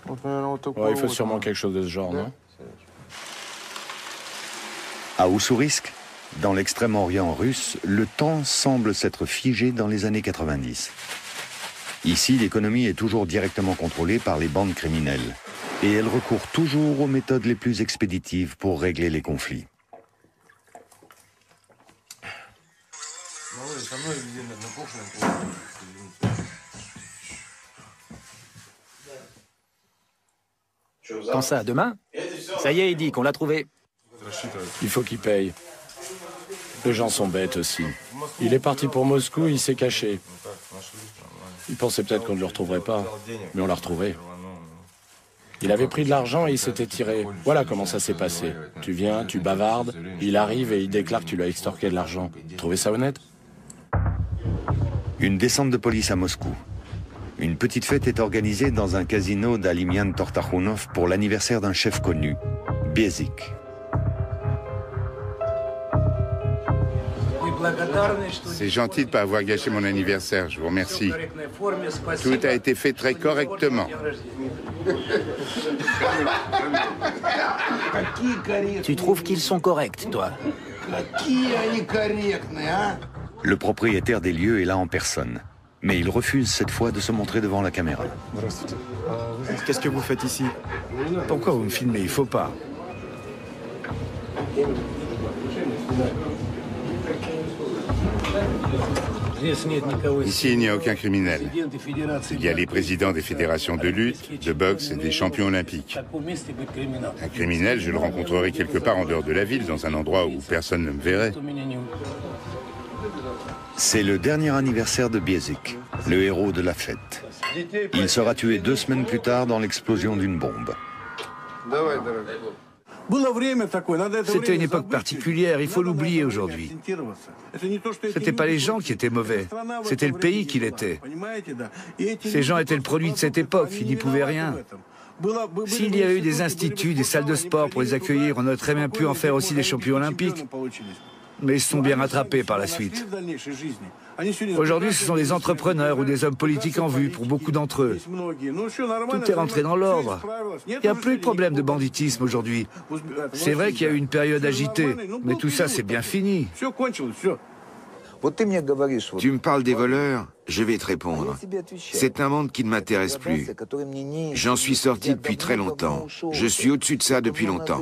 Ouais, il faut sûrement quelque chose de ce genre, non? À Ussurisk, dans l'extrême-orient russe, le temps semble s'être figé dans les années 90. Ici, l'économie est toujours directement contrôlée par les bandes criminelles. Et elle recourt toujours aux méthodes les plus expéditives pour régler les conflits. Quand ça, demain? Ça y est, il dit qu'on l'a trouvé. Il faut qu'il paye. Les gens sont bêtes aussi. Il est parti pour Moscou, il s'est caché. Il pensait peut-être qu'on ne le retrouverait pas, mais on l'a retrouvé. Il avait pris de l'argent et il s'était tiré. Voilà comment ça s'est passé. Tu viens, tu bavardes, il arrive et il déclare que tu lui as extorqué de l'argent. Trouvez ça honnête? Une descente de police à Moscou. Une petite fête est organisée dans un casino d'Alimian Tortakhunov pour l'anniversaire d'un chef connu, Biezik. C'est gentil de ne pas avoir gâché mon anniversaire, je vous remercie. Tout a été fait très correctement. Tu trouves qu'ils sont corrects, toi? Le propriétaire des lieux est là en personne, mais il refuse cette fois de se montrer devant la caméra. Qu'est-ce que vous faites ici? Pourquoi vous me filmez? Il faut pas. Ici, il n'y a aucun criminel. Il y a les présidents des fédérations de lutte, de boxe et des champions olympiques. Un criminel, je le rencontrerai quelque part en dehors de la ville, dans un endroit où personne ne me verrait. C'est le dernier anniversaire de Biezik, le héros de la fête. Il sera tué 2 semaines plus tard dans l'explosion d'une bombe. C'était une époque particulière, il faut l'oublier aujourd'hui. C'était pas les gens qui étaient mauvais, c'était le pays qui l'était. Ces gens étaient le produit de cette époque, ils n'y pouvaient rien. S'il y a eu des instituts, des salles de sport pour les accueillir, on aurait très bien pu en faire aussi des champions olympiques. Mais ils se sont bien rattrapés par la suite. Aujourd'hui, ce sont des entrepreneurs ou des hommes politiques en vue pour beaucoup d'entre eux. Tout est rentré dans l'ordre. Il n'y a plus de problème de banditisme aujourd'hui. C'est vrai qu'il y a eu une période agitée, mais tout ça, c'est bien fini. Tu me parles des voleurs, je vais te répondre. C'est un monde qui ne m'intéresse plus. J'en suis sorti depuis très longtemps. Je suis au-dessus de ça depuis longtemps.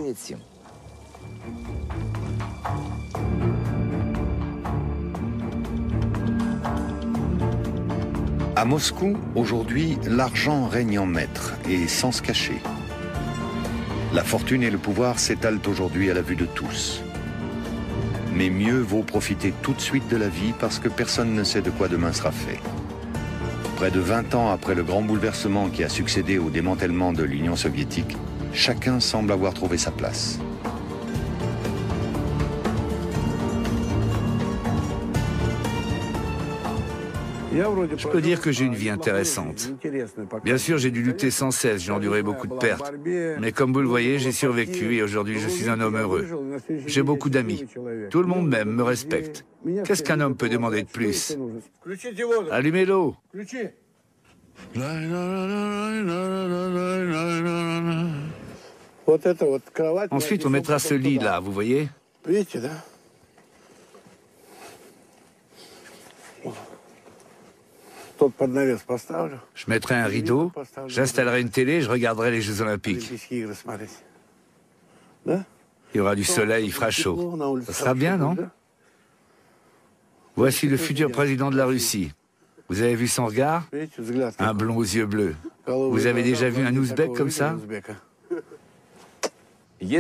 À Moscou, aujourd'hui, l'argent règne en maître et sans se cacher. La fortune et le pouvoir s'étalent aujourd'hui à la vue de tous. Mais mieux vaut profiter tout de suite de la vie parce que personne ne sait de quoi demain sera fait. Près de 20 ans après le grand bouleversement qui a succédé au démantèlement de l'Union soviétique, chacun semble avoir trouvé sa place. Je peux dire que j'ai une vie intéressante. Bien sûr, j'ai dû lutter sans cesse, j'ai enduré beaucoup de pertes. Mais comme vous le voyez, j'ai survécu et aujourd'hui, je suis un homme heureux. J'ai beaucoup d'amis. Tout le monde m'aime, me respecte. Qu'est-ce qu'un homme peut demander de plus? Allumez l'eau. Ensuite, on mettra ce lit là, vous voyez? Je mettrai un rideau, j'installerai une télé, je regarderai les Jeux Olympiques. Il y aura du soleil, il fera chaud. Ça sera bien, non? Voici le futur président de la Russie. Vous avez vu son regard? Un blond aux yeux bleus. Vous avez déjà vu un ouzbek comme ça? Si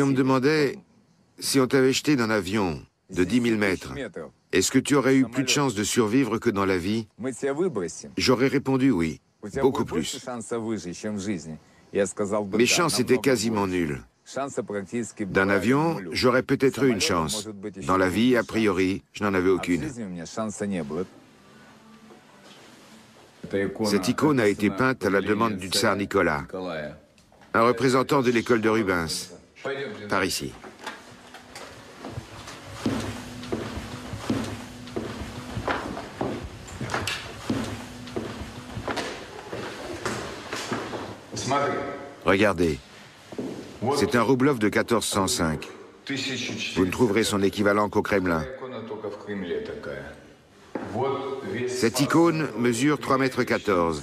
on me demandait si on t'avait jeté d'un avion de 10 000 mètres, est-ce que tu aurais eu plus de chances de survivre que dans la vie? J'aurais répondu oui, beaucoup plus. Mes chances étaient quasiment nulles. D'un avion, j'aurais peut-être eu une chance. Dans la vie, a priori, je n'en avais aucune. Cette icône a été peinte à la demande du tsar Nicolas, un représentant de l'école de Rubens, par ici. Regardez, c'est un roublov de 1405. Vous ne trouverez son équivalent qu'au Kremlin. Cette icône mesure 3,14 m.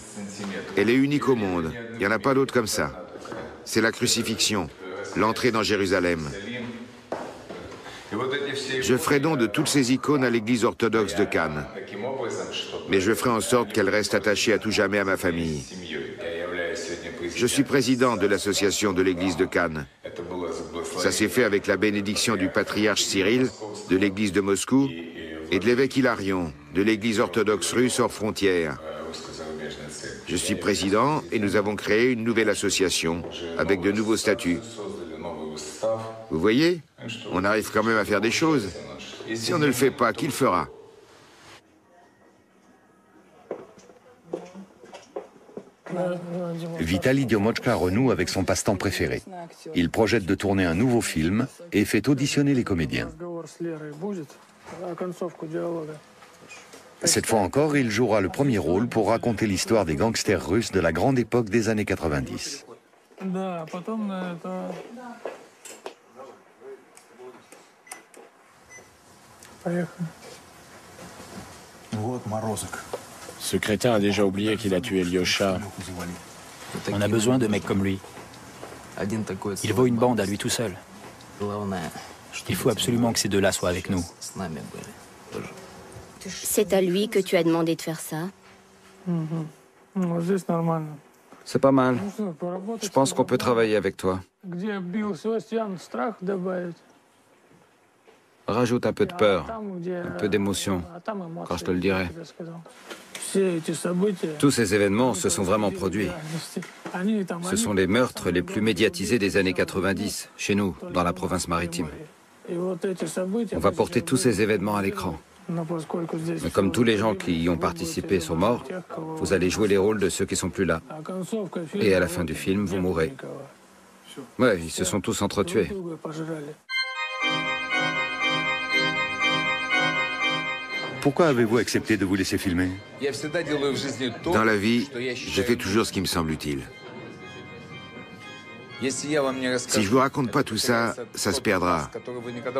Elle est unique au monde. Il n'y en a pas d'autre comme ça. C'est la crucifixion, l'entrée dans Jérusalem. Je ferai don de toutes ces icônes à l'église orthodoxe de Cannes. Mais je ferai en sorte qu'elles restent attachées à tout jamais à ma famille. Je suis président de l'association de l'église de Cannes. Ça s'est fait avec la bénédiction du patriarche Cyril, de l'église de Moscou, et de l'évêque Hilarion, de l'église orthodoxe russe hors frontières. Je suis président et nous avons créé une nouvelle association avec de nouveaux statuts. Vous voyez, on arrive quand même à faire des choses. Si on ne le fait pas, qui le fera? Vitali Diomochka renoue avec son passe-temps préféré. Il projette de tourner un nouveau film et fait auditionner les comédiens. Cette fois encore, il jouera le premier rôle pour raconter l'histoire des gangsters russes de la grande époque des années 90. Ce crétin a déjà oublié qu'il a tué Lyosha. On a besoin de mecs comme lui. Il vaut une bande à lui tout seul. Il faut absolument que ces deux-là soient avec nous. C'est à lui que tu as demandé de faire ça? C'est pas mal. Je pense qu'on peut travailler avec toi. Rajoute un peu de peur, un peu d'émotion, quand je te le dirai. Tous ces événements se sont vraiment produits. Ce sont les meurtres les plus médiatisés des années 90, chez nous, dans la province maritime. On va porter tous ces événements à l'écran. Mais comme tous les gens qui y ont participé sont morts, vous allez jouer les rôles de ceux qui sont plus là. Et à la fin du film, vous mourrez. Ouais, ils se sont tous entretués. Pourquoi avez-vous accepté de vous laisser filmer? Dans la vie, je fais toujours ce qui me semble utile. Si je vous raconte pas tout ça, ça se perdra.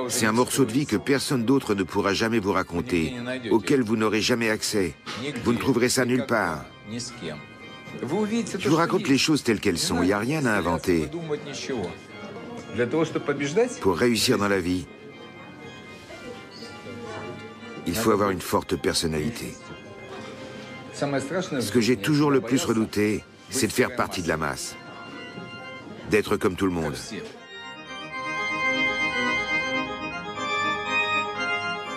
C'est un morceau de vie que personne d'autre ne pourra jamais vous raconter, auquel vous n'aurez jamais accès. Vous ne trouverez ça nulle part. Je vous raconte les choses telles qu'elles sont, il n'y a rien à inventer. Pour réussir dans la vie, il faut avoir une forte personnalité. Ce que j'ai toujours le plus redouté, c'est de faire partie de la masse. D'être comme tout le monde.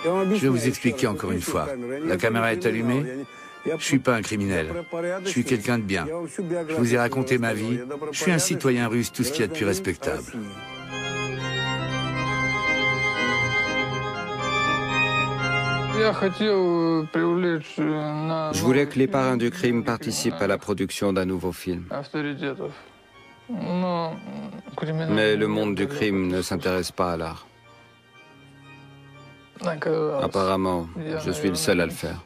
Je vais vous expliquer encore une fois. La caméra est allumée. Je suis pas un criminel. Je suis quelqu'un de bien. Je vous ai raconté ma vie. Je suis un citoyen russe, tout ce qu'il y a de plus respectable. Je voulais que les parrains du crime participent à la production d'un nouveau film. Mais le monde du crime ne s'intéresse pas à l'art. Apparemment, je suis le seul à le faire.